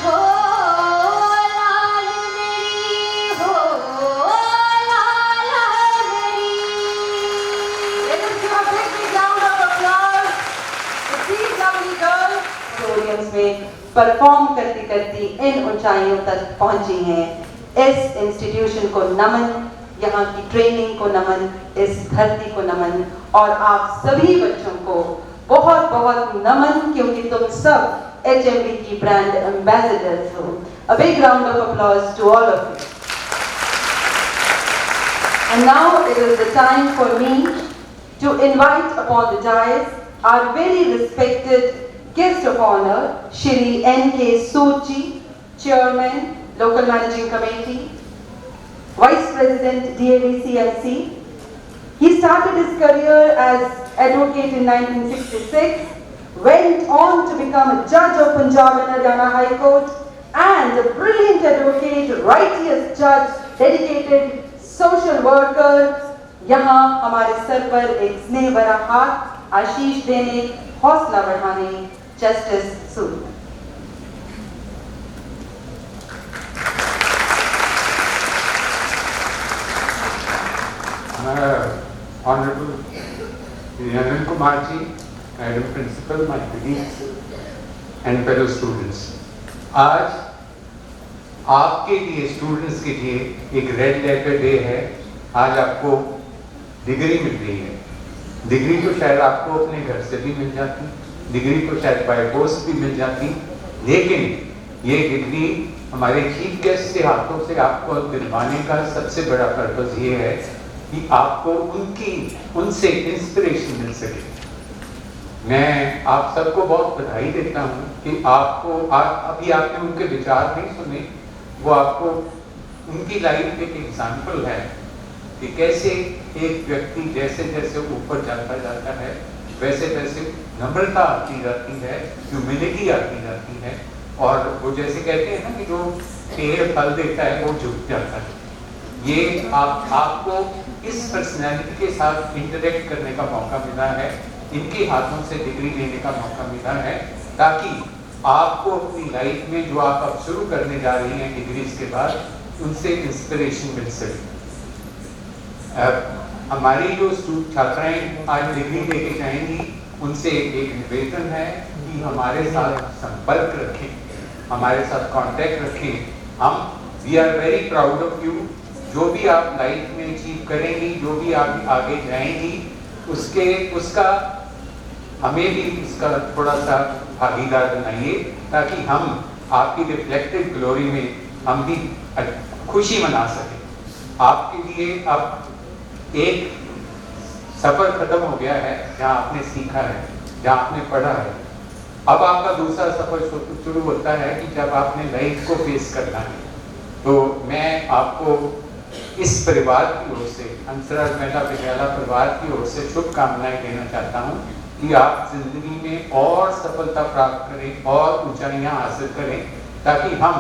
हो लाल मेरी हो लाल मेरी। Let us give a big round of applause to these lovely girls audience में perform करती करती इन ऊंचाइयों तक पहुंची हैं। इस इंस्टीट्यूशन को नमन, यहाँ की ट्रेनिंग को नमन, इस धरती को नमन और आप सभी बच्चों को बहुत बहुत नमन, क्योंकि तुम सब HMB की ब्रांड एम्बेसडर्स हो। A big round of applause to all of you. And now it is the time for me to invite upon the dais our very respected guest of honor, Shri N.K. Sood ji, Chairman, Local Managing Committee, Vice President, DAV-CMC. He started his career as advocate in 1966, went on to become a judge of Punjab and Haryana High Court, and a brilliant advocate, righteous judge, dedicated social worker. यहाँ हमारे sir पर एक स्नेह भरा हाथ आशीष देने, हौसला बढ़ाने, justice Sood. Honorable Anand Kumar ji, Madam Principal, my colleagues and fellow students. आज आपके लिए, स्टूडेंट्स के लिए एक रेड लेटर डे है। आज आपको डिग्री मिल रही है। डिग्री तो शायद आपको अपने घर से भी मिल जाती, डिग्री को शायद बाय पोस्ट भी मिल जाती, लेकिन ये डिग्री हमारे चीफ गेस्ट के हाथों से आपको दिलवाने का सबसे बड़ा पर्पस ये है कि आपको उनसे इंस्पिरेशन मिल सके। मैं आप सबको बहुत बधाई देता हूँ कि आपको अभी आपने उनके विचार नहीं सुने, वो आपको उनकी लाइफ एक एग्जाम्पल है कि कैसे एक व्यक्ति जैसे जैसे ऊपर जाता जाता है वैसे वैसे नम्रता आती जाती है, ह्यूमिलिटी आती जाती है, और वो जैसे कहते हैं ना कि जो पेड़ फल देता है वो झुक जाता है। ये आपको इस पर्सनैलिटी के साथ इंटरेक्ट करने का मौका मिला है, इनके हाथों से डिग्री लेने का मौका मिला है, ताकि आपको अपनी लाइफ में जो आप अब शुरू करने जा रही हैं डिग्रीज के बाद, उनसे इंस्पिरेशन मिल सके। हमारी जो छात्राएं आज डिग्री लेके जाएंगी, उनसे एक निवेदन है कि हमारे साथ संपर्क रखें, हमारे साथ कांटेक्ट रखें। We are very proud of you. जो भी आप लाइफ में अचीव करेंगी, जो भी आप आगे जाएंगी, उसका हमें भी उसका थोड़ा सा भागीदार बनाइए, ताकि हम आपकी रिफ्लेक्टेड ग्लोरी में हम भी खुशी मना सकें। आपके लिए अब एक सफर खत्म हो गया है, जहाँ आपने सीखा है, जहाँ आपने पढ़ा है। अब आपका दूसरा सफर शुरू होता है कि जब आपने लाइफ को फेस करना है। तो मैं आपको इस परिवार की ओर से, हंसराज मेहता विद्यालय परिवार की ओर से शुभकामनाएं देना चाहता हूँ कि आप जिंदगी में और सफलता प्राप्त करें और ऊंचाइयां हासिल करें, ताकि हम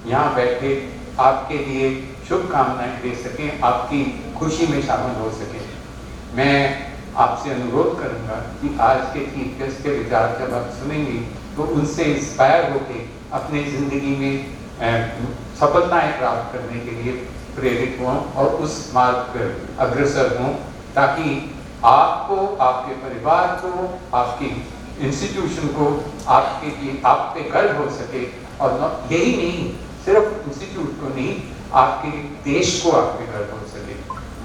यहाँ बैठे आपके लिए शुभकामनाएं दे सकें, आपकी खुशी में शामिल हो सकें। मैं आपसे अनुरोध करूंगा कि आज के चीफ गेस्ट के विचार जब आप सुनेंगे तो उनसे इंस्पायर होकर अपने ज़िंदगी में सफलताएं प्राप्त करने के लिए प्रेरित हों और उस मार्ग पर अग्रसर हों, ताकि आपको, आपके परिवार को, आपकी इंस्टीट्यूशन को, आप पे गर्व हो सके। और यही नहीं, सिर्फ इंस्टीट्यूट को नहीं, आपके देश को आप पे गर्व हो सके।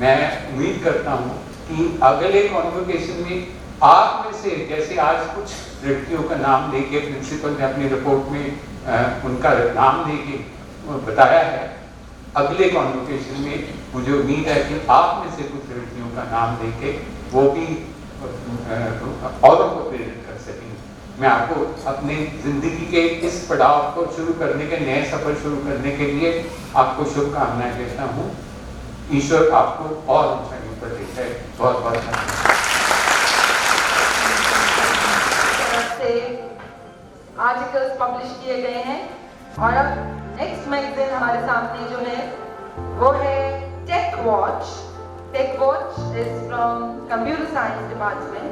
मैं उम्मीद करता हूँ कि अगले कॉन्वोकेशन में आप में से, जैसे आज कुछ लड़कियों का नाम लेके प्रिंसिपल ने अपनी रिपोर्ट में उनका नाम लेके बताया है, अगले कॉन्वोकेशन में मुझे उम्मीद है कि आप में से कुछ लड़कियों का नाम लेके वो भी औरों को प्रेरित कर सकेंगे। मैं आपको अपने जिंदगी के इस पड़ाव को शुरू करने के, नए सफर शुरू करने के लिए आपको शुभकामनाएं देता हूँ। ईश्वर आपको और ऊंचाइयों पर ले जाए। बहुत बहुत धन्यवाद। आर्टिकल्स पब्लिश किए गए हैं और अब नेक्स्ट मैगजीन हमारे सामने जो है वो है tech watch. Tech watch is from computer science department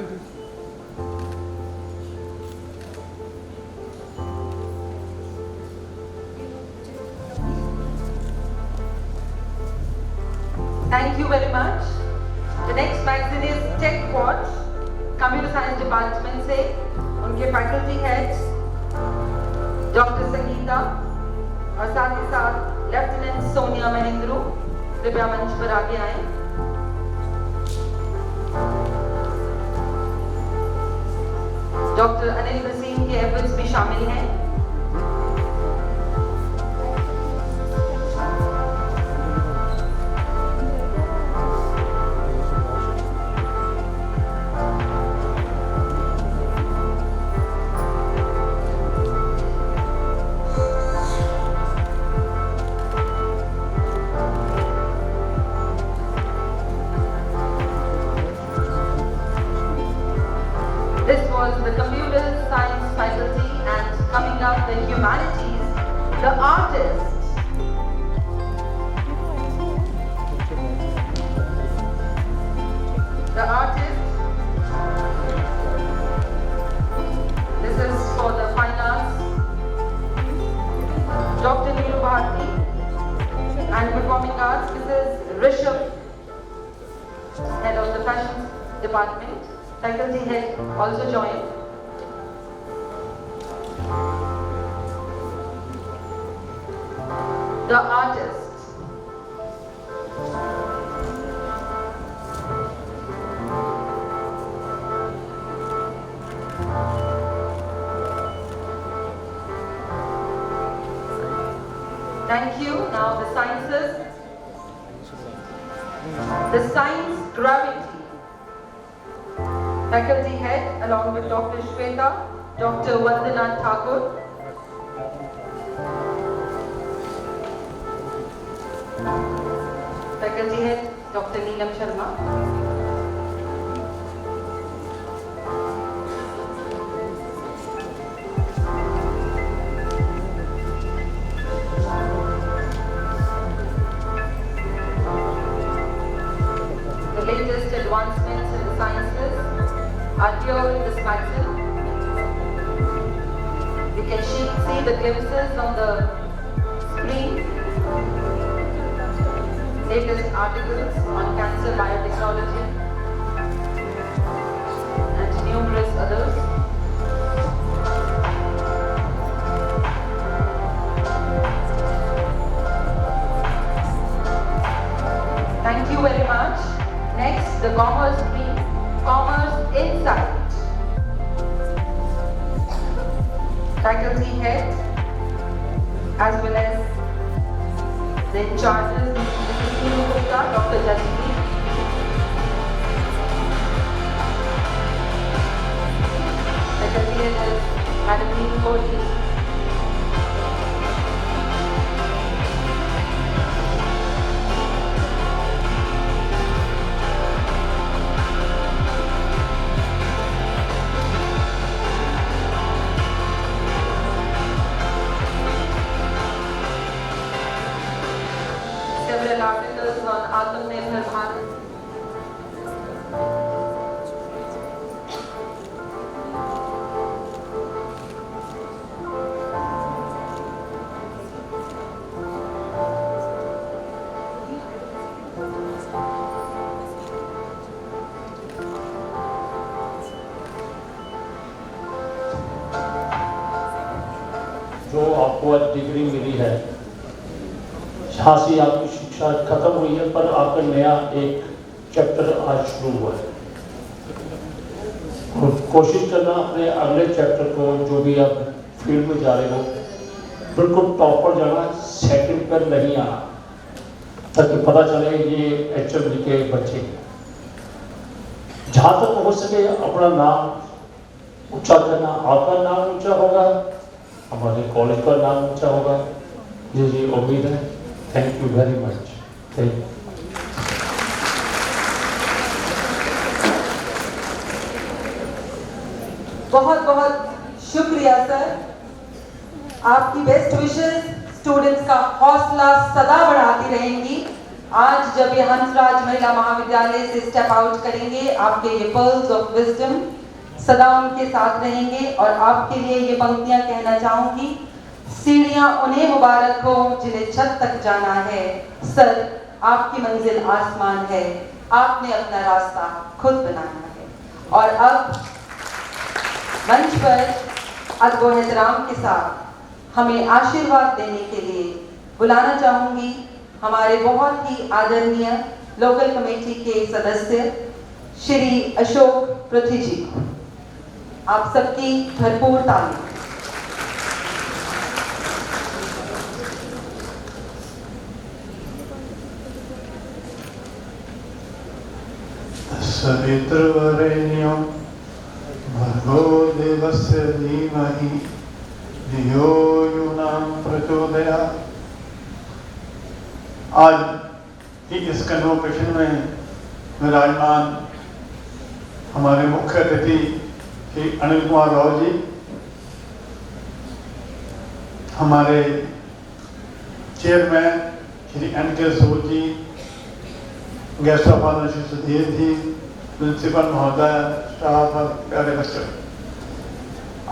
ma'am please. Thank you very much. The next magazine is Tech Watch, Computer Science Department से उनके faculty heads डॉक्टर संगीता और साथ ही साथ लेफ्टिनेंट सोनिया महेंद्रू कृपया मंच पर आगे आएं। डॉक्टर अनिल वसीम के एफर्ट्स भी शामिल हैं। This was the computer science faculty, and coming up the humanities, the artists. The artists. This is for the fine arts. Dr. Neeru Bharti, and performing arts. This is Rishabh, head of the fashion department. Faculty head also joined. The artists. Thank you. Now the sciences. The science gravity. Faculty head along with Dr. Shweta, Dr. Vandana Thakur. Faculty head Dr. Neelam Sharma. The latest advancements in the sciences are here in this magazine. You can see the glimpses on the screen. Latest articles on cancer biotechnology and numerous others. Thank you very much. Next, the commerce stream, Commerce Insight. Faculty head, as well as the in charges, Mrs. Neeru Gupta, Dr. Jaspreet. Faculty head is Madam Neeru Kohli. Several articles on Atmanirbhar Bharat. जो आपको आज degree मिली है, यहाँ से आपकी शिक्षा खत्म हुई है, पर आपका नया एक चैप्टर आज शुरू हुआ है। कोशिश करना अपने अगले चैप्टर को, जो भी आप फील्ड में जा रहे हो, बिल्कुल टॉप पर जाना, सेकंड पर नहीं आना, ताकि पता चले ये HMD के बच्चे। जहाँ तक हो सके अपना नाम ऊंचा करना, आपका नाम ऊंचा होगा, हमारे कॉलेज का नाम ऊंचा होगा, ये उम्मीद है। Thank you very much. Thank you. बहुत बहुत शुक्रिया सर। आपकी बेस्ट विशेस स्टूडेंट्स का हौसला सदा बढ़ाती रहेंगी। आज जब ये हंसराज महिला महाविद्यालय से स्टेप आउट करेंगे, आपके ये पर्ल्स ऑफ विजडम सदा उनके साथ रहेंगे। और आपके लिए ये पंक्तियां कहना चाहूंगी। सीढ़ियां उन्हें मुबारक हो जिन्हें छत तक जाना है, सर आपकी मंजिल आसमान है, आपने अपना रास्ता खुद बनाना है। और अब मंच पर अदब व एहतराम के साथ हमें आशीर्वाद देने के लिए बुलाना चाहूंगी हमारे बहुत ही आदरणीय लोकल कमेटी के सदस्य श्री अशोक पृथ्वी जी को। आप सबकी भरपूर ताली। सवितृवरेण्यं भर्गो देवस्य धीमहि धियो यो न प्रचोदयात्। आज की इस कन्वोकेशन में विराजमान हमारे मुख्य अतिथि श्री अनिल कुमार राव जी, हमारे chairman Shri N K. Sood ji, guest of honour Shri Sudhir ji, principal महोदय, स्टाफ और प्यारे बच्चों,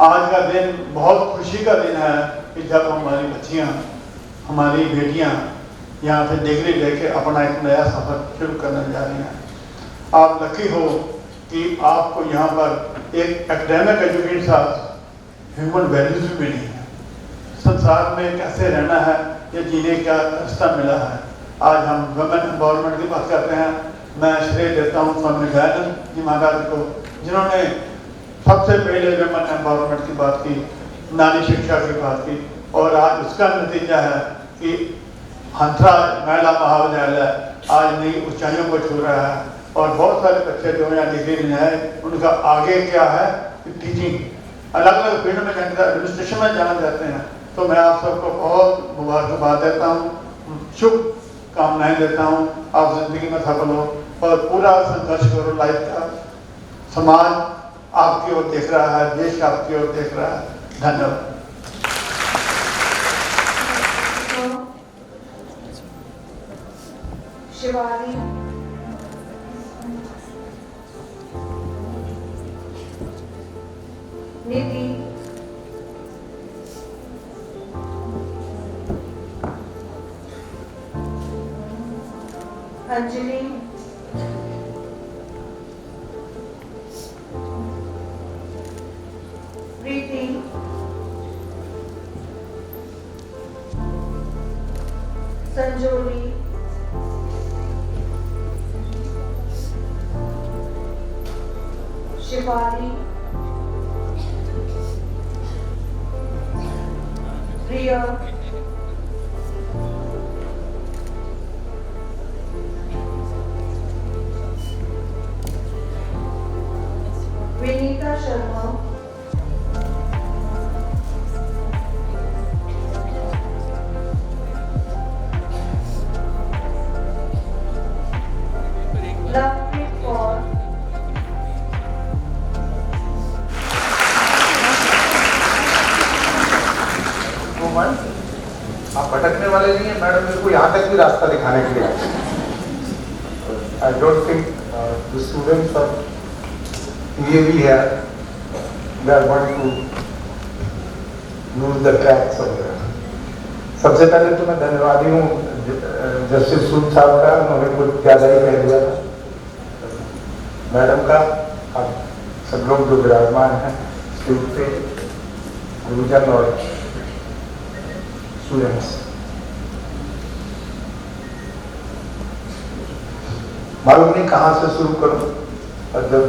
आज का दिन बहुत खुशी का दिन है कि जब हमारी बच्चियां, हमारी बेटियां यहाँ से डिग्री लेके अपना एक नया सफर शुरू करने जा रही हैं। आप लकी हो कि आपको यहाँ पर एक एकेडमिक एजुकेशन साथ ह्यूमन वैल्यूज भी मिली है। संसार में कैसे रहना है ये जीने का रास्ता मिला है। आज हम वुमेन एम्पावरमेंट की बात करते हैं। मैं श्रेय देता हूँ स्वामी दयानंद जी महाराज को, जिन्होंने सबसे पहले वुमेन एम्पावरमेंट की बात की, नारी शिक्षा की बात की, और आज उसका नतीजा है कि हंसराज महिला महाविद्यालय आज नई ऊंचाइयों को छू रहा है। और बहुत सारे बच्चे जो यहाँ डिग्री में हैं, उनका आगे क्या है कि टीचिंग, अलग अलग फील्ड में एडमिनिस्ट्रेशन में जाना चाहते हैं। तो मैं आप सबको बहुत मुबारकबाद देता हूँ, शुभ कामनाएं देता हूँ। आप जिंदगी में सफल हो और पूरा संघर्ष करो लाइफ का। समाज आपकी ओर देख रहा है, देश आपकी ओर देख रहा है। धन्यवाद। शिवाली, निधि, अंजलि, प्रीति, संजोली, शिवाली, प्रिया, विनीता शर्मा, लवप्रीत कौर, आप भटकने वाले नहीं है मैडम, मेरे को यहाँ तक भी रास्ता दिखाने के लिए आए। I don't think the students of PAV here they are going to lose the tracks of there. सबसे पहले तो मैं धन्यवादी हूँ जस्टिस सूद साहब का, उन्होंने कुछ ज़्यादा ही कह दिया था। मैडम का, अब सब लोग जो विराजमान हैं स्टेज पे, गुरुजन और स्टूडेंट्स, मालूम नहीं कहाँ से शुरू करूँ। और जब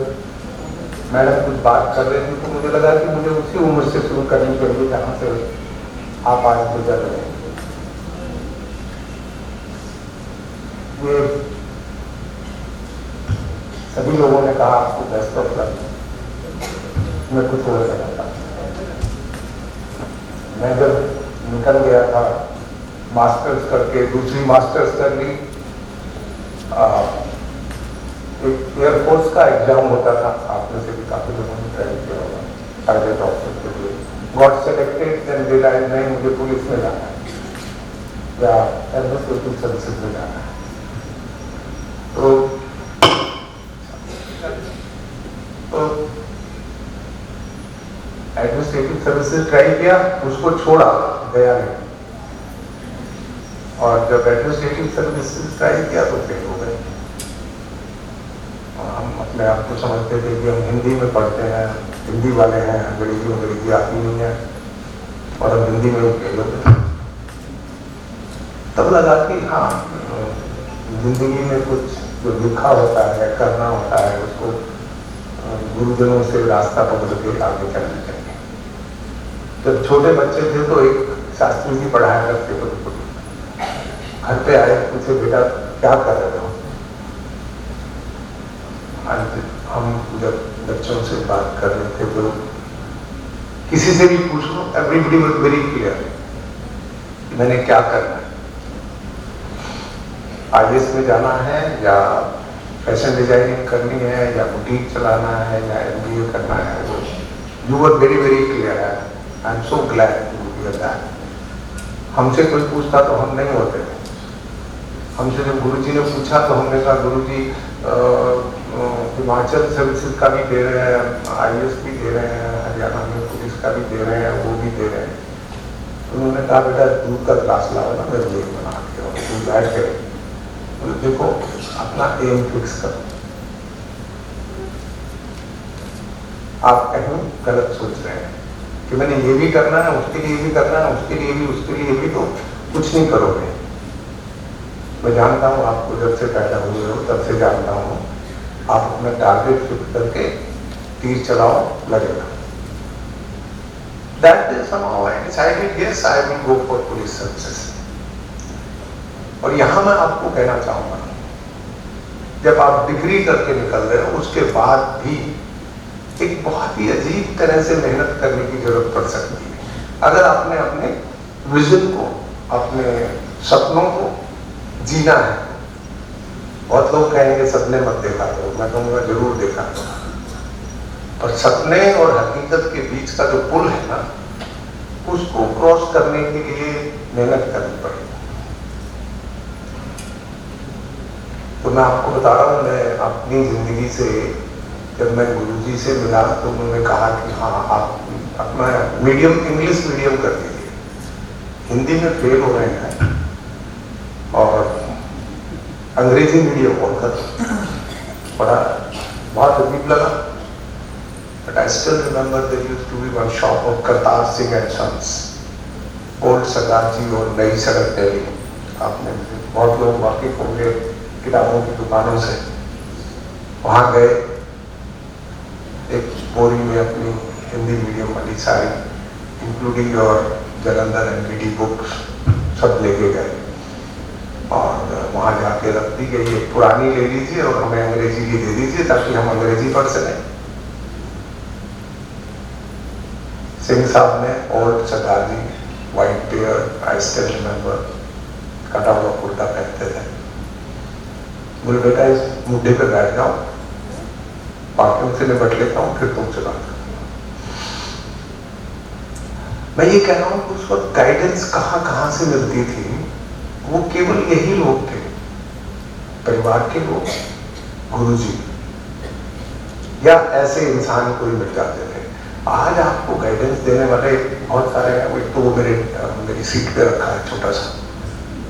मैडम कुछ बात कर रहे थे तो मुझे लगा कि मुझे उसी उम्र से शुरू करनी चाहिए जहाँ से आप आज गुजर रहे हैं। ये सभी लोगों ने कहा आपको बेस्ट ऑफ लक, मैं कुछ और कहता। मैं जब निकल गया था मास्टर्स करके, दूसरी मास्टर्स कर ली, एक एयरफोर्स का एग्जाम होता था, आप में से भी काफी लोगों ने ट्राई किया होगा, पायलट ऑफिसर के लिए। गॉट सेलेक्टेड, देन रियलाइज नहीं मुझे पुलिस में जाना है या एडमिनिस्ट्रेटिव सर्विसेज में जाना है। सिविक सर्विसेज ट्राई किया, उसको छोड़ा, गया नहीं। और जब एडमिनिस्ट्रेटिव सर्विसेज ट्राई किया तो फेल हो गए। हम अपने आप को समझते थे कि हम हिंदी में पढ़ते हैं, हिंदी वाले हैं, अंग्रेजी आती नहीं है, और हम हिंदी में फेल हो गए। तब लगा कि हाँ, जिंदगी में कुछ जो लिखा होता है, करना होता है, उसको गुरुजनों से रास्ता पकड़ के आगे चलना चाहिए। जब छोटे बच्चे थे तो एक शास्त्री जी पढ़ाया करते थे, घर पे आए, पूछे बेटा क्या कर रहे हो? हम जब बच्चों से बात कर रहे थे तो किसी से भी पूछ लो, एवरीबडी वाज वेरी क्लियर कि मैंने क्या करना है। IAS में जाना है, या फैशन डिजाइनिंग करनी है, या बुटीक चलाना है, या MBA करना है। वो you were very very clear है। I am so glad to hear that. हमसे कोई पूछता तो हम नहीं होते थे। हमसे जब गुरुजी ने पूछा तो हमने कहा गुरुजी हिमाचल सर्विसेज का भी दे रहे हैं, IAS भी दे रहे हैं, हरियाणा में पुलिस का भी दे रहे हैं, वो भी दे रहे हैं। उन्होंने कहा बेटा दूध का गिलास लाओ ना, मैं दूध बना के और दूध बैठ के तो देखो अपना एम फिक्स करो। आप कहीं गलत सोच रहे हैं कि मैंने ये भी करना है, उसके लिए भी करना है, उसके लिए भी, तो कुछ नहीं करोगे। मैं जानता हूँ आपको, जब से पैदा हुए हो तब से जानता हूँ, आप अपना टारगेट फिक्स करके तीर चलाओ, लगेगा। That day somehow I decided yes I will go for police services। और यहाँ मैं आपको कहना चाहूँगा, जब आप डिग्री करके निकल रहे हो उसके बाद भी एक बहुत ही अजीब तरह से मेहनत करने की जरूरत पड़ सकती है। अगर आपने अपने विजन को, अपने सपनों को जीना है। बहुत लोग कहेंगे सपने मत देखा करो, मैं कहूँगा जरूर देखा करो। और सपने और हकीकत के बीच का जो पुल है ना, उसको क्रॉस करने के लिए मेहनत करनी पड़ेगी। तो मैं आपको बता रहा हूँ, मैं अपनी जिंदगी से जब मैं गुरुजी से मिला तो उन्होंने कहा कि हाँ आप अपना मीडियम इंग्लिश मीडियम कर दीजिए, हिंदी में फेल हो रहे हैं, और अंग्रेजी मीडियम और कर पढ़ा। बहुत अजीब लगा। But I still remember there used to be one shop of Kartar Singh and Sons, Old Sardarji और नई सड़क दिल्ली। आपने बहुत लोग वाकिफ होंगे किताबों की दुकानों से। वहाँ गए, एक बोरी में अपनी हिंदी मीडियम वाली सारी इंक्लूडिंग और जलंधर NPT बुक्स सब लेके गए, और वहाँ जाके रख दी गई, एक पुरानी ले लीजिए और हमें अंग्रेजी की दे दीजिए ताकि हम अंग्रेजी पढ़ सकें। सिंह साहब ने ओल्ड सरदार जी, white beard, I still remember, कटा हुआ कुर्ता पहनते थे। बोले बेटा इस मुद्दे पे बैठ जाओ, बाकियों से निपट लेता हूँ, फिर तुम चला। मैं ये कह रहा हूँ कि उस वक्त गाइडेंस कहाँ से मिलती थी। वो केवल यही लोग थे, परिवार के लोग, गुरुजी, या ऐसे इंसान कोई मिल जाते थे। आज आपको गाइडेंस देने वाले बहुत सारे हैं। एक तो वो मेरी सीट पे रखा है छोटा सा,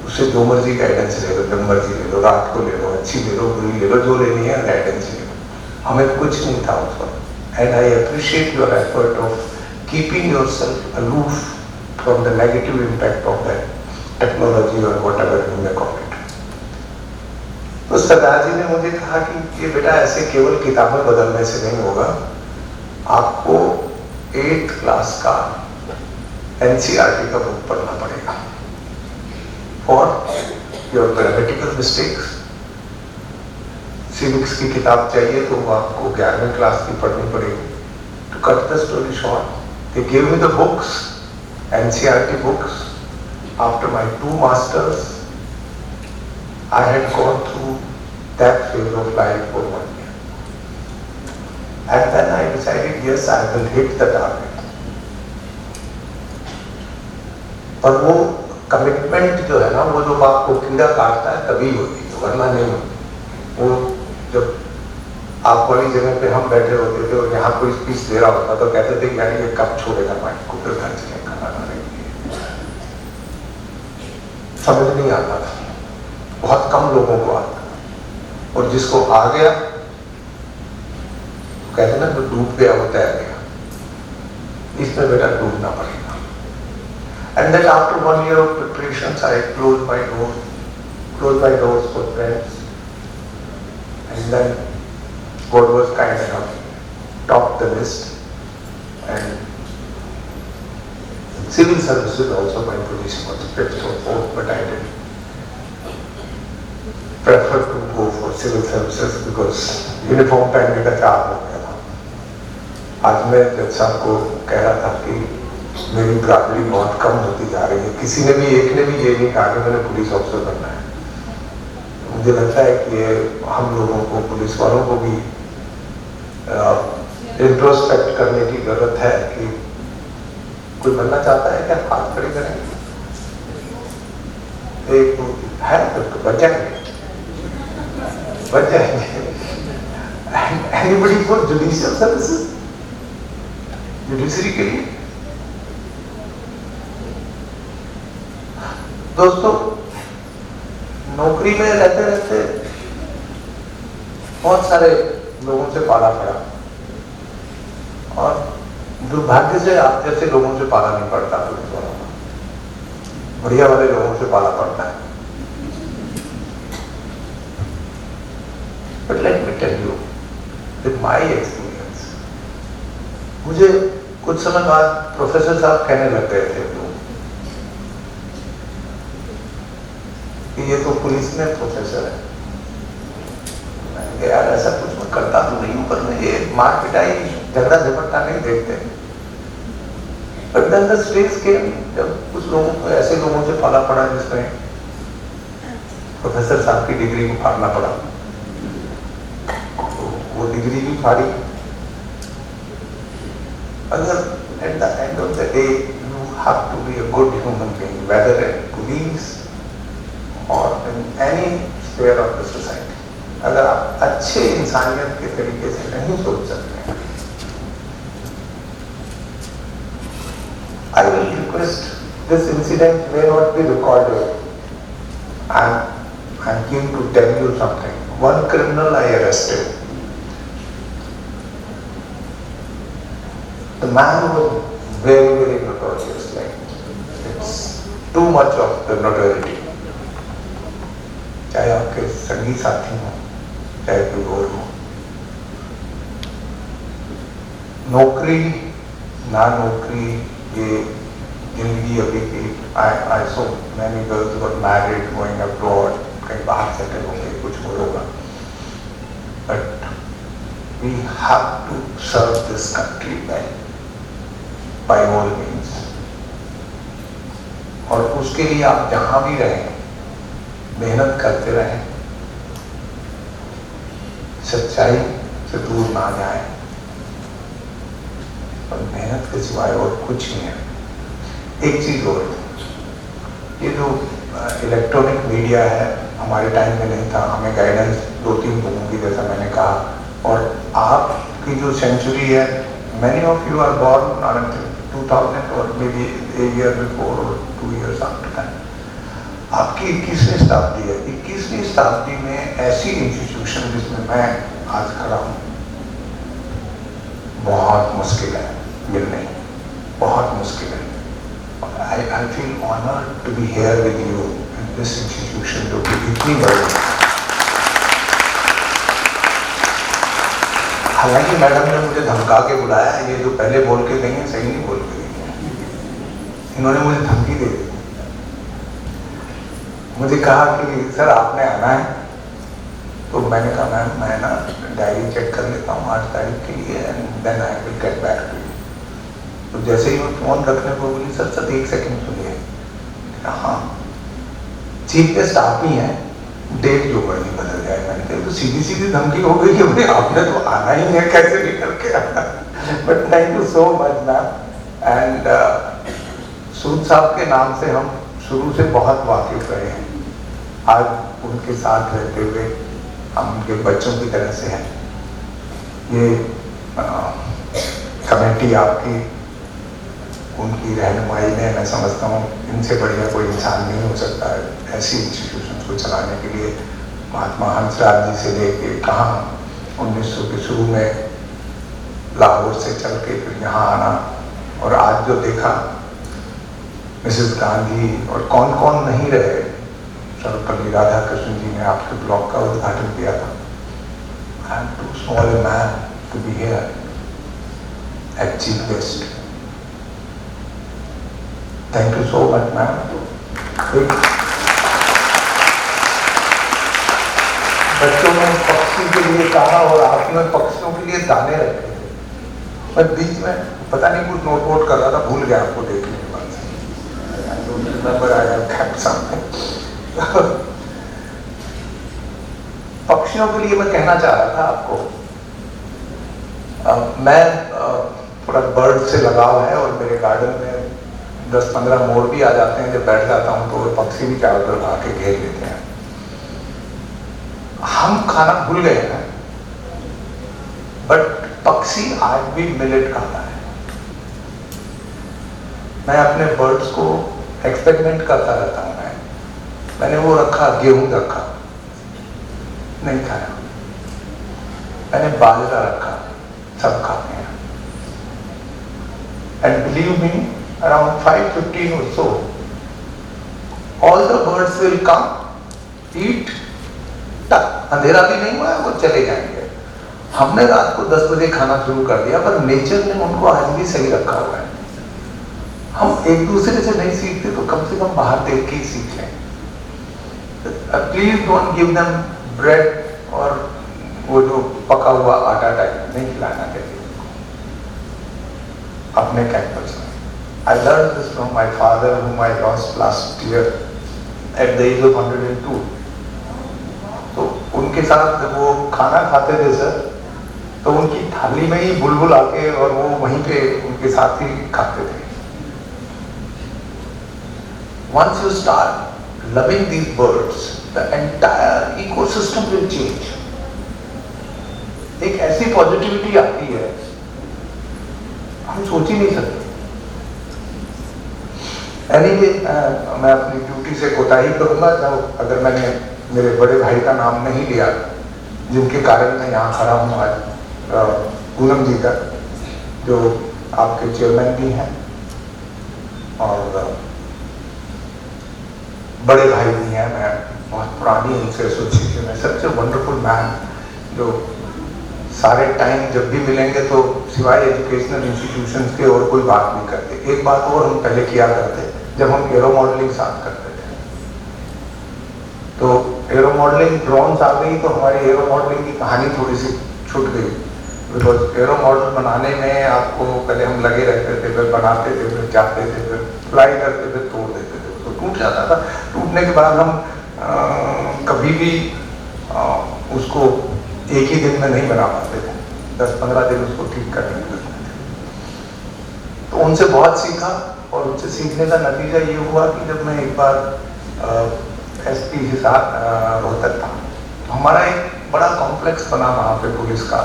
उससे जो मर्जी गाइडेंस ले लो, जब मर्जी ले लो, रात को ले लो, अच्छी ले लो, बुरी ले लो, जो लेनी है गाइडेंस ले लो। हमें कुछ नहीं था उस वक्त। And I appreciate your effort of keeping yourself aloof from the negative impact of that technology और whatever you may call it. तो सरदार जी ने मुझे कहा कि ये बेटा ऐसे केवल किताबें बदलने से नहीं होगा, आपको 8th क्लास का NCERT का बुक पढ़ना पड़ेगा for your grammatical mistakes. Civics की किताब चाहिए तो वो आपको 11वीं क्लास की पढ़नी पड़ेगी। To cut the story short, they give me the books, NCERT books. After my 2 masters, I had gone through that phase of life for 1 year. And then I decided, yes, I will hit the target. और वो commitment जो है ना, वो जब आपको कीड़ा काटता है तभी होती है, वरना नहीं होती। वो जब आप वाली जगह पे हम बैठे होते थे और यहाँ कोई स्पीच दे रहा होता तो कहते थे यानी ये कब छोड़ेगा माइक को, फिर घर चले खाना खाने के लिए। समझ नहीं आता था, बहुत कम लोगों को आता, और जिसको आ गया तो कहते ना जो डूब गया वो तैर गया, इसमें बेटा डूबना पड़ेगा। And then after 1 year of preparations I closed my doors for friends, and then God was kind enough, topped the list, and civil services also, my position was 5th or 4th, but I did prefer to go for civil services because uniform पहनने का charge हो गया था। आज मैं जज साहब को कह रहा था कि मेरी बराबरी बहुत कम होती जा रही है, किसी ने भी, एक ने भी ये नहीं कहा कि मैंने पुलिस ऑफिसर बनना है। मुझे लगता है कि ये हम लोगों को, पुलिस वालों को भी इंट्रोस्पेक्ट करने की जरूरत है कि कोई बनना चाहता है क्या, हाथ खड़े करें, एक है तो बच जाएंगे। Anybody for judicial services, judiciary के लिए? दोस्तों, नौकरी में रहते रहते बहुत सारे लोगों से पाला पड़ा, और दुर्भाग्य से आप जैसे लोगों से पाला नहीं पड़ता, पुलिस वालों को बढ़िया वाले लोगों से पाला पड़ता है। But let me tell you, with my experience, मुझे कुछ समय बाद प्रोफेसर साहब कहने लग गए थे कि ये तो पुलिस में प्रोफेसर है। यार ऐसा कुछ मैं करता तो नहीं हूं, पर मैं ये मार पिटाई, झगड़ा झपट्टा नहीं देखते। But then the stage came, जब कुछ लोगों को, ऐसे लोगों से पाला पड़ा जिसमें प्रोफेसर साहब की डिग्री को फाड़ना पड़ा, तो वो डिग्री भी फाड़ी। अगर at the end of the day you have to be a good human being, whether in police or in any sphere of the society, अगर आप अच्छे इंसानियत के तरीके से नहीं सोच सकते हैं, I will request, this incident may not be recorded. I'm keen to tell you something. One criminal I arrested. The man was very, very notorious. Like, it's too much of the notoriety. चाहे आपके संगी साथी हो, चाहे कोई और हो, नौकरी ना नौकरी, ये जिंदगी अभी की, I saw many girls got married, going abroad, कहीं बाहर सेटल होंगे, कुछ होगा, but we have to serve this country well, by all means, और उसके लिए आप जहां भी रहें मेहनत करते रहें, सच्चाई से दूर ना जाएं, और मेहनत के सिवाय और कुछ नहीं है। एक चीज और, ये जो इलेक्ट्रॉनिक मीडिया है, हमारे टाइम में नहीं था, हमें गाइडेंस 2-3 लोगों की, जैसा मैंने कहा, और आपकी जो सेंचुरी है, many of you are born in 2000 or maybe a year before or 2 years after that. आपकी 21वीं शताब्दी है। 21वीं शताब्दी में ऐसी इंस्टीट्यूशन जिसमें मैं आज खड़ा हूँ, बहुत मुश्किल है मिलने, बहुत मुश्किल है। I feel honored to be here with you in this institution जो कि इतनी बड़ी है। हालांकि मैडम ने मुझे धमका के बुलाया, ये जो पहले बोल के गई है सही नहीं बोल के गई है, इन्होंने मुझे धमकी दे दी। मुझे कहा कि सर आपने आना है, तो मैंने कहा मैम मैं ना डायरी चेक कर लेता हूँ 8 तारीख के लिए, and then I will get back to you. तो जैसे ही वो फोन रखने को बोली, सर 1 सेकंड सुनिए। हाँ, चीफ गेस्ट आप ही हैं, डेट जो बड़ी बदल जाए। मैंने कहा तो सीधी सीधी धमकी हो गई कि भाई आपने तो आना ही है, कैसे निकल के आना। But thank you so much ma'am, and Sood साहब के नाम से हम शुरू से बहुत वाकिफ रहे हैं। आज उनके साथ रहते हुए हम उनके बच्चों की तरह से हैं, ये कमेटी आपकी, उनकी रहनुमाई में मैं समझता हूँ इनसे बढ़िया कोई इंसान नहीं हो सकता है ऐसी इंस्टीट्यूशन को चलाने के लिए। महात्मा हंसराज जी से लेके कहाँ 1900 के शुरू में लाहौर से चल के फिर यहाँ आना, और आज जो देखा मिसेस गांधी और कौन कौन नहीं रहे। सर्वपल्ली राधाकृष्णन जी ने आपके ब्लॉग का उद्घाटन किया था। I am too small a man to be here at chief guest. Thank you so much ma'am. बच्चों ने पक्षी के लिए कहा और आपने पक्षियों के लिए दाने रखे थे। मैं बीच में पता नहीं कुछ नोट वोट कर रहा था, भूल गया आपको देखने के बाद। पक्षियों के लिए मैं कहना चाह रहा था आपको, मैं थोड़ा बर्ड से लगाव है और मेरे गार्डन में 10-15 मोर भी आ जाते हैं। जब बैठ जाता हूँ तो पक्षी भी चारों तरफ आके घेर लेते हैं। हम खाना भूल गए हैं, बट पक्षी आज भी मिलेट खाता है। मैं अपने बर्ड्स को एक्सपेरिमेंट करता रहता हूँ। मैंने वो रखा, गेहूं रखा, नहीं खाया। मैंने बाजरा रखा, सब खाते हैं। And believe me, around 5:15 or so, all the birds will come, eat, टक, अंधेरा भी नहीं हुआ है, वो चले जाएंगे। हमने रात को 10 बजे खाना शुरू कर दिया, पर नेचर ने उनको आज भी सही रखा हुआ है। हम एक दूसरे से नहीं सीखते तो कम से कम बाहर देख के ही सीख लें। Please don't give them bread और वो जो पका हुआ आटा टाइप नहीं खिलाना चाहिए अपने कैंपस में। I learned this from my father, whom I lost last year at the age of 102. तो उनके साथ जब वो खाना खाते थे सर, तो उनकी थाली में ही बुलबुल आके और वो वहीं पे उनके साथ ही खाते थे। Once you start loving these birds, the entire ecosystem will change. एक ऐसी पॉजिटिविटी आती है, हम सोच ही नहीं सकते। Anyway, मैं अपनी ड्यूटी से कोताही करूंगा जब अगर मैंने मेरे बड़े भाई का नाम नहीं लिया, जिनके कारण मैं यहाँ खड़ा हूँ आज, पूनम जी का, जो आपके चेयरमैन भी हैं और बड़े भाई भी हैं। मैं बहुत पुरानी उनसे एसोसिएशन है। सच ए वंडरफुल मैन, जो सारे टाइम जब भी मिलेंगे तो सिवाय एजुकेशनल इंस्टीट्यूशंस के और कोई बात नहीं करते। एक बात और हम पहले किया करते, जब हम एरो मॉडलिंग साथ करते थे, तो एरो मॉडलिंग ड्रोन्स आ गई तो हमारी एरो मॉडलिंग की कहानी थोड़ी सी छूट गई। बिकॉज एरो मॉडल बनाने में आपको पहले हम लगे रहते थे, फिर बनाते थे, फिर जाते थे, फिर फ्लाई करते थे, तोड़ देते थे, तो टूट जाता था। टूटने के बाद हम कभी भी उसको एक ही दिन में नहीं बना पाते थे, 10-15 दिन उसको ठीक करने में लगते थे। तो उनसे बहुत सीखा और उनसे सीखने का नतीजा ये हुआ कि जब मैं एक बार एसपी के साथ रोहतक था, तो हमारा एक बड़ा कॉम्प्लेक्स बना वहाँ पे पुलिस का,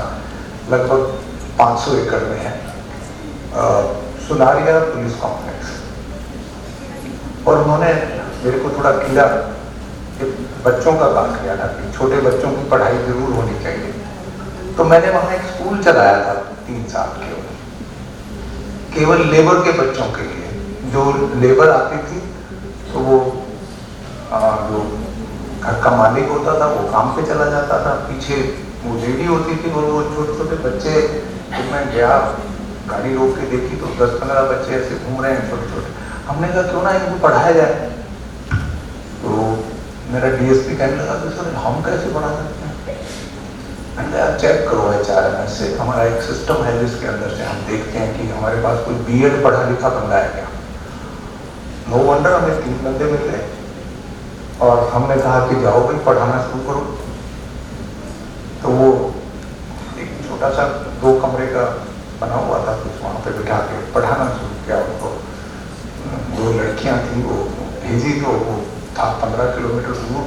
लगभग 500 एकड़ में है, सुनारिया पुलिस कॉम्प्लेक्स। और उन्होंने मेरे को थोड़ा किया, बच्चों का काम किया था कि छोटे बच्चों की पढ़ाई जरूर होनी चाहिए। तो मैंने वहाँ एक स्कूल चलाया था 3 साल केवल लेबर के बच्चों के लिए। जो लेबर आती थी तो वो जो घर का मालिक होता था वो काम पे चला जाता था, पीछे वो लेडी होती थी और वो छोटे छोटे बच्चे, जब मैं गया गाड़ी रोक के देखी तो 10-15 बच्चे ऐसे घूम रहे हैं छोटे छोटे। हमने कहा क्यों ना इनको पढ़ाया जाए। तो मेरा डीएसपी कहने लगा कि सर हम कैसे पढ़ा सकते हैं। मैंने यार चेक करो HRMS से, हमारा एक सिस्टम है जिसके अंदर से हम देखते हैं कि हमारे पास कोई बीएड पढ़ा लिखा बंदा है क्या। नो वंडर हमें 3 बंदे मिल गए और हमने कहा कि जाओ भाई पढ़ाना शुरू करो। तो वो एक छोटा सा 2 कमरे का बना हुआ था, कुछ वहाँ पे बिठा के पढ़ाना शुरू किया उनको। 2 लड़कियाँ थी, वो भेजी तो वो था 15 किलोमीटर दूर।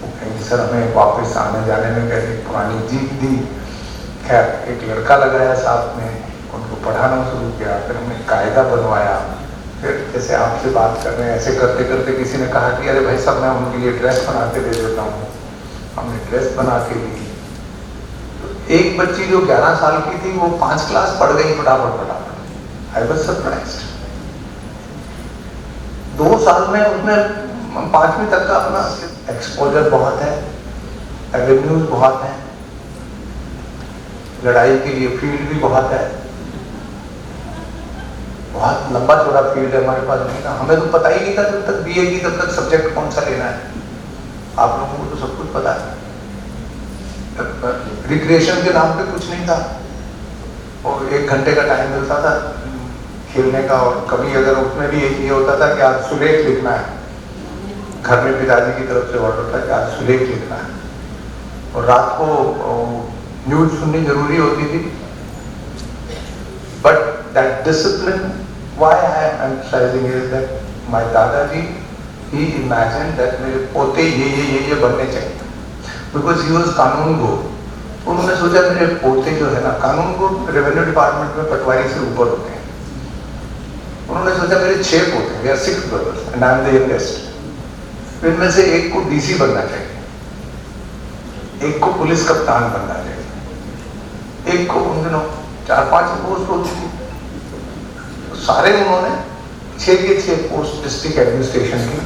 वो कहीं सर हमें वापस आने जाने में कैसे पुरानी जीप दी खैर एक लड़का लगाया साथ में, उनको पढ़ाना शुरू किया, फिर हमने कायदा बनवाया। फिर जैसे आपसे बात कर रहे हैं ऐसे करते करते किसी ने कहा कि अरे भाई साहब मैं उनके लिए ड्रेस बना के दे देता हूँ। हमने ड्रेस बना के दी। तो एक बच्ची जो 11 साल की थी वो 5 क्लास पढ़ गई फटाफट। I was surprised. 2 साल में उसने 5वीं तक का अपना एक्सपोजर बहुत है, एवेन्यूज बहुत हैं, लड़ाई के लिए फील्ड भी बहुत है, बहुत लंबा चौड़ा फील्ड है हमारे पास। नहीं ना, हमें तो पता ही नहीं था जब तक बीए की तब तक सब्जेक्ट कौन सा लेना है। आप लोगों को तो सब कुछ पता है। रिक्रिएशन के नाम पे कुछ नहीं था, और 1 घंटे का टाइम मिलता था खेलने का, और कभी अगर उसमें भी ये होता था कि आज सुलेख लिखना है, घर में पिताजी की तरफ से ऑर्डर था कि आज सुलेख लिखना है, और रात को न्यूज सुननी जरूरी होती थी। But that discipline, why I am emphasising is that my दादाजी ही इमेजिन्ड दैट मेरे पोते ये बनने चाहिए, बिकॉज ही वाज कानून गो। उन्होंने सोचा मेरे पोते जो है ना, कानून गो रेवेन्यू डिपार्टमेंट में पटवारी से ऊपर होते हैं। उन्होंने सोचा मेरे 6 पोते, we are 6 brothers and I am the youngest. इनमें से एक को डीसी बनना चाहिए, एक को पुलिस कप्तान बनना चाहिए, एक को उन दिनों 4-5 पोस्ट होती थी, तो सारे उन्होंने 6 के 6 पोस्ट डिस्ट्रिक्ट एडमिनिस्ट्रेशन की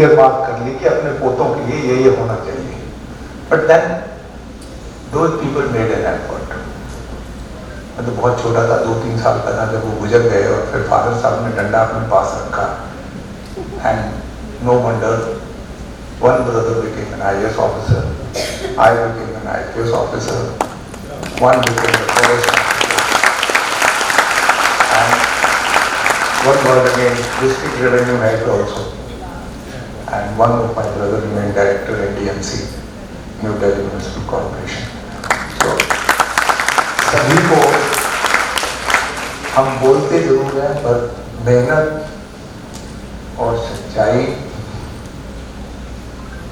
ये बात कर ली कि अपने पोतों के लिए ये होना चाहिए। But then those people made an effort. मैं तो बहुत छोटा था, 2-3 साल का था जब वो गुजर गए, और फिर फादर साहब ने डंडा अपने पास रखा, and no wonder one brother became an IAS officer, I became an IPS officer, one became a forest officer, and one was again district revenue head also, and one of my brother remained director at DMC, New Delhi Municipal Corporation. So सभी को हम बोलते जरूर हैं, पर मेहनत और सच्चाई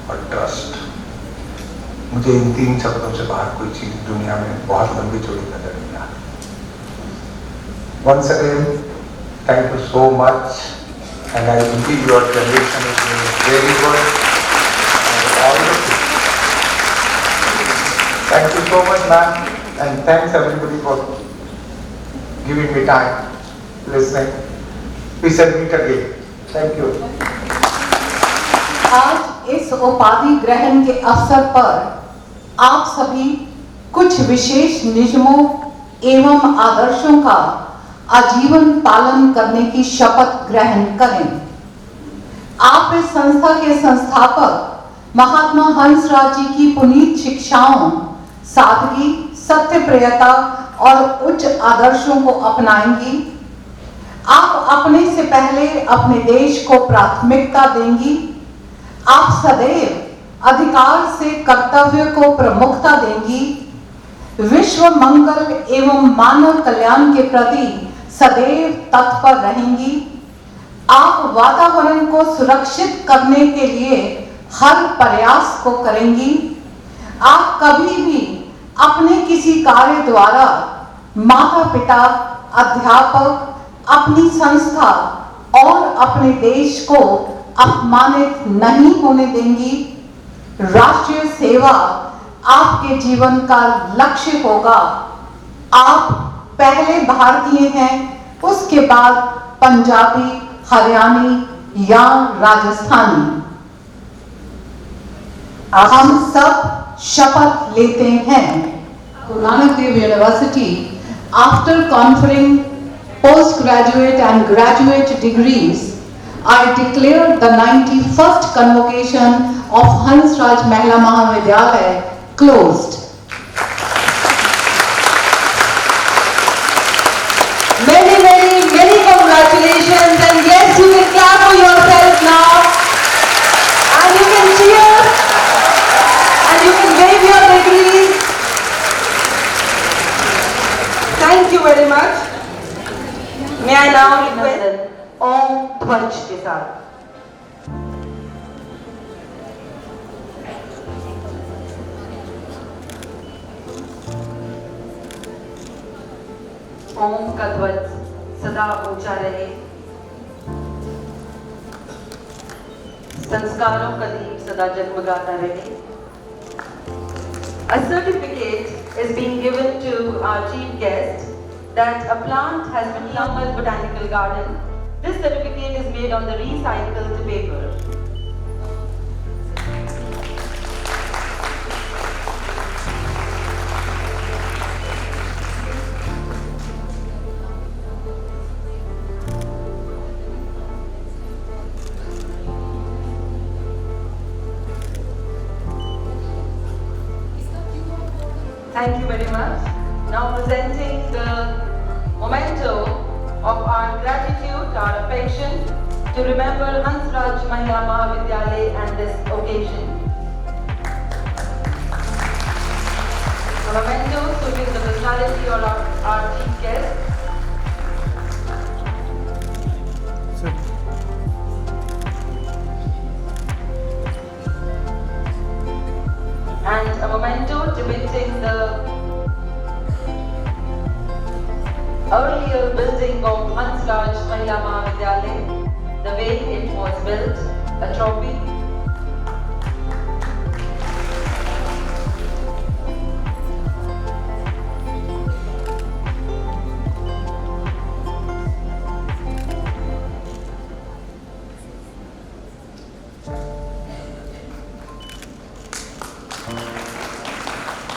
और ट्रस्ट, मुझे इन 3 शब्दों से बाहर कोई चीज दुनिया में बहुत लंबी चौड़ी नजर नहीं आती। Once again, thank you so much, and I believe your generation is doing very good, and all the people. Thank you so much, ma'am, and thanks everybody for giving me time, listening. We shall meet again. Thank you. आज इस उपाधि ग्रहण के अवसर पर आप सभी कुछ विशेष नियमों एवं आदर्शों का आजीवन पालन करने की शपथ ग्रहण करें। आप इस संस्था के संस्थापक महात्मा हंसराज जी की पुनीत शिक्षाओं, सादगी, सत्यप्रियता और उच्च आदर्शों को अपनाएंगी। आप अपने से पहले अपने देश को प्राथमिकता देंगी। आप सदैव अधिकार से कर्तव्य को प्रमुखता देंगी। विश्व मंगल एवं मानव कल्याण के प्रति सदैव तत्पर रहेंगी। आप वातावरण को सुरक्षित करने के लिए हर प्रयास को करेंगी। आप कभी भी अपने किसी कार्य द्वारा माता पिता, अध्यापक, अपनी संस्था और अपने देश को अपमानित नहीं होने देंगी। राष्ट्रीय सेवा आपके जीवन का लक्ष्य होगा। आप पहले भारतीय हैं, उसके बाद पंजाबी, हरियाणी या राजस्थानी। हम सब शपथ लेते हैं। Guru Nanak Dev University, after conferring postgraduate and graduate degrees, I declare the 91st convocation of Hansraj Mahila Mahavidyalaya closed. Many, many, many congratulations, and yes, you can clap for yourself now, and you can cheer, and you can wave your degrees. Thank you very much. May I now request ओम ध्वज के साथ। ओम का ध्वज सदा ऊंचा रहे, संस्कारों का दीप सदा जगमगाता रहे. A certificate is being given to our chief guest that a plant has been planted Botanical Garden. This certificate is made on the recycled paper. Thank you very much. Now presenting the memento of our gratitude, our affection to remember Hansraj Mahila Mahavidyalaya and this occasion. A memento suiting the personality of our chief guest. And a memento depicting the earlier building of Hansraj Mahila Mahavidyalaya, the way it was built, a trophy.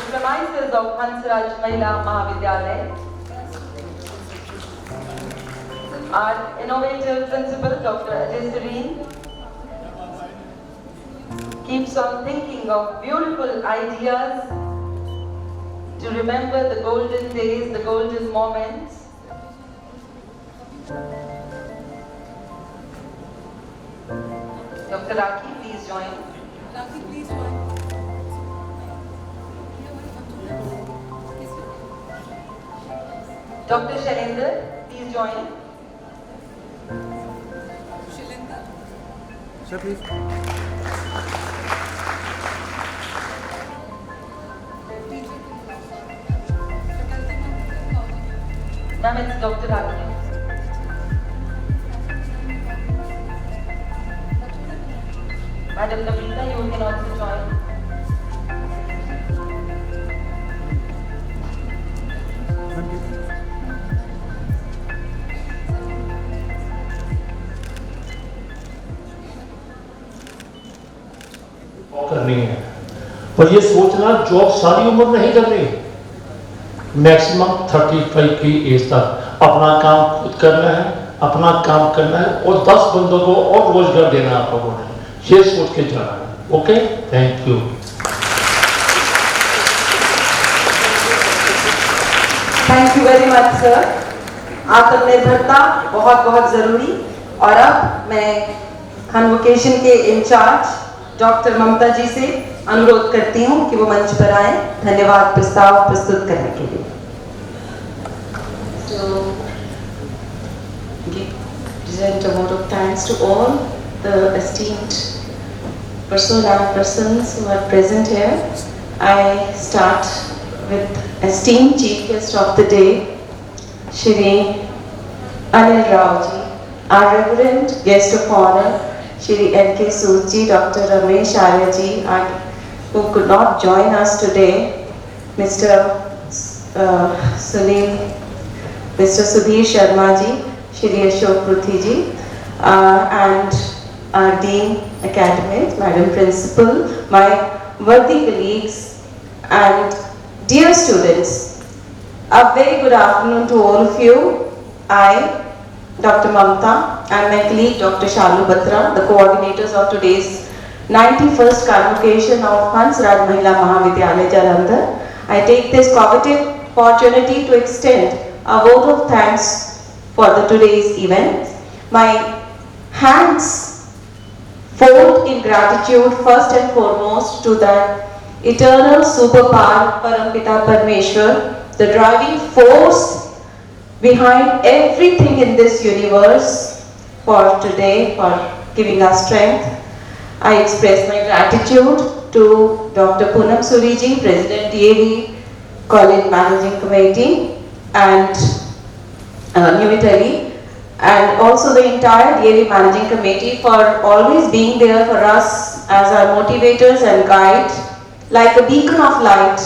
The premises of Hansraj Mahila Mahavidyalaya. Our innovative principal, Dr. Ajay Serene, keeps on thinking of beautiful ideas to remember the golden days, the golden moments. Dr. Rakhi, please join. Rakhi, please join. Dr. Shailendra, please join. Sir, please. Ma'am, it's Dr. Rakhi. Madam Navita, you can also join. करनी है, पर ये सोचना job सारी उम्र नहीं करनी, maximum 35 की एज तक अपना काम खुद करना है, अपना काम करना है और 10 बंदों को और रोजगार देना है आप लोगों ने, ये सोच के चलना है. Okay, thank you. Thank you very much sir. आत्मनिर्भरता बहुत बहुत जरूरी. और अब मैं कन्वोकेशन के इंचार्ज डॉक्टर ममता जी से अनुरोध करती हूँ कि वो मंच पर आए धन्यवाद प्रस्ताव प्रस्तुत करने के लिए. So, present a vote of thanks to all the esteemed persons who are present here. I start with esteemed chief guest of the day, Shri Anil Rao ji, our reverend guest of honor, Shri N.K. Sood ji, Dr. Ramesh Arya ji, who could not join us today, Mr. Sunil, Mr. Sudhir Sharma ji, Shri Ashok Pruthi ji, and our Dean Academic, Madam Principal, my worthy colleagues and dear students. A very good afternoon to all of you. I, Dr. Mamta, and my colleague Dr. Shalu Batra, the coordinators of today's 91st convocation of Hansraj Mahila Mahavidyalaya Jalandhar. I take this coveted opportunity to extend a vote of thanks for today's event. My hands fold in gratitude first and foremost to that eternal superpower Parampita Parmeshwar, the driving force behind everything in this universe, for today, for giving us strength. I express my gratitude to Dr. Poonam Suri ji, President DAV College Managing Committee, and New Italy, and also the entire DAV Managing Committee for always being there for us as our motivators and guide, like a beacon of light.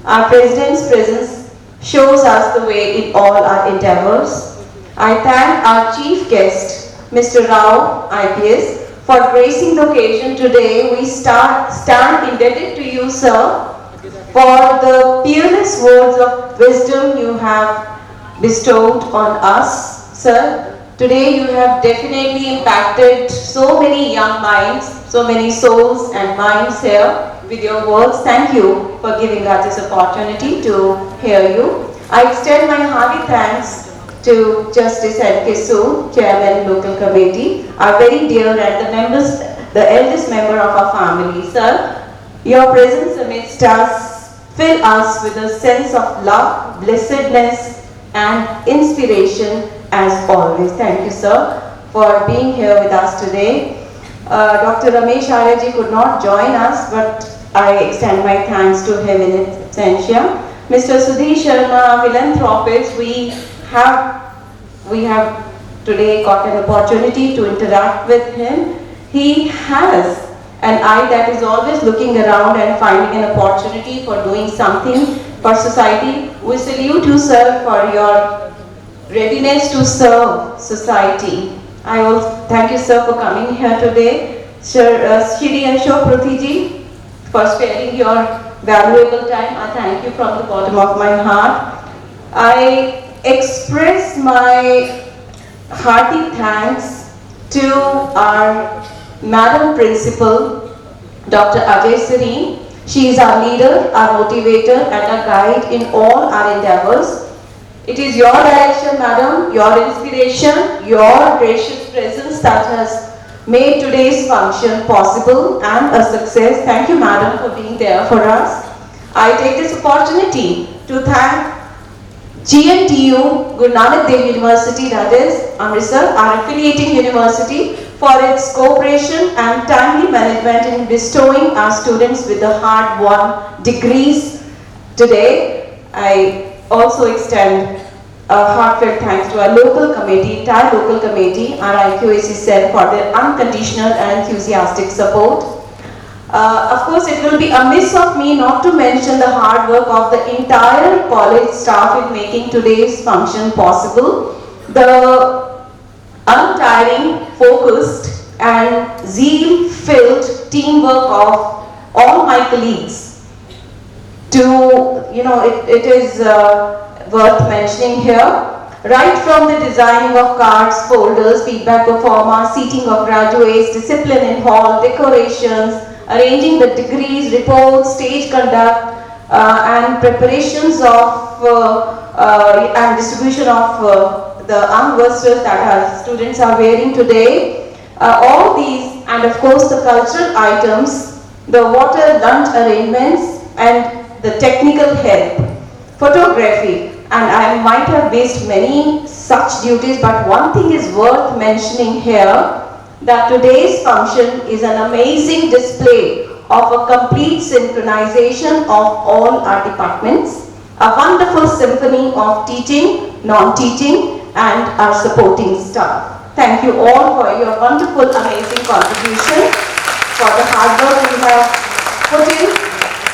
Our President's presence shows us the way in all our endeavors. I thank our chief guest, Mr. Rao, IPS, for gracing the occasion today. We stand indebted to you, sir, for the peerless words of wisdom you have bestowed on us, sir. Today you have definitely impacted so many young minds, so many souls and minds here with your words. Thank you for giving us this opportunity to hear you. I extend my hearty thanks to Justice N.K. Sood, Chairman Local Committee, our very dear and the members, the eldest member of our family. Sir, your presence amidst us fill us with a sense of love, blessedness and inspiration as always. Thank you, sir, for being here with us today. Dr. Ramesh Aryaji could not join us, but I extend my thanks to him in absentia. Mr. Sudhir Sharma, philanthropist, we have today got an opportunity to interact with him. He has an eye that is always looking around and finding an opportunity for doing something for society. We salute you, sir, for your readiness to serve society. I also thank you, sir, for coming here today. Shri Ashok Pruthi ji, for sparing your valuable time. I thank you from the bottom of my heart. I express my hearty thanks to our Madam Principal, Dr. Ajay Serene. She is our leader, our motivator and our guide in all our endeavors. It is your direction, Madam, your inspiration, your gracious presence that has made today's function possible and a success. Thank you, Madam, for being there for us. I take this opportunity to thank GNTU, Guru Nanak Dev University, that is Amritsar, our affiliating university, for its cooperation and timely management in bestowing our students with the hard-won degrees today. I also extend a heartfelt thanks to our local committee, entire local committee, our IQAC cell, for their unconditional and enthusiastic support. Of course, it will be amiss of me not to mention the hard work of the entire college staff in making today's function possible. The untiring, focused and zeal-filled teamwork of all my colleagues. It is worth mentioning here. Right from the designing of cards, folders, feedback performance, seating of graduates, discipline in hall, decorations, arranging the degrees, reports, stage conduct, and preparations of and distribution of the arm vestures that our students are wearing today. All these, and of course the cultural items, the water lunch arrangements, and the technical help, photography, and I might have missed many such duties, but one thing is worth mentioning here, that today's function is an amazing display of a complete synchronization of all our departments, a wonderful symphony of teaching, non-teaching, and our supporting staff. Thank you all for your wonderful, amazing contribution, for the hard work you have put in,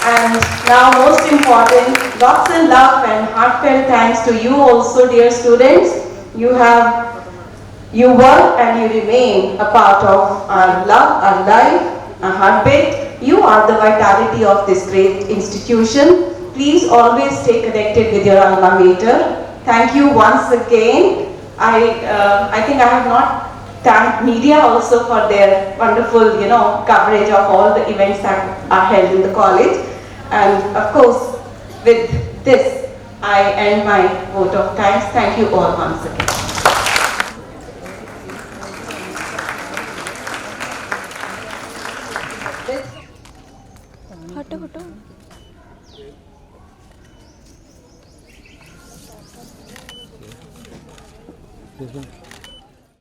and now most important, lots and love and heartfelt thanks to you also, dear students. You were and you remain a part of our love, our life, our heartbeat. You are the vitality of this great institution. Please always stay connected with your alma mater. Thank you once again. I think I have not thanked media also for their wonderful, coverage of all the events that are held in the college. And of course, with this, I end my vote of thanks. Thank you all once again. This one.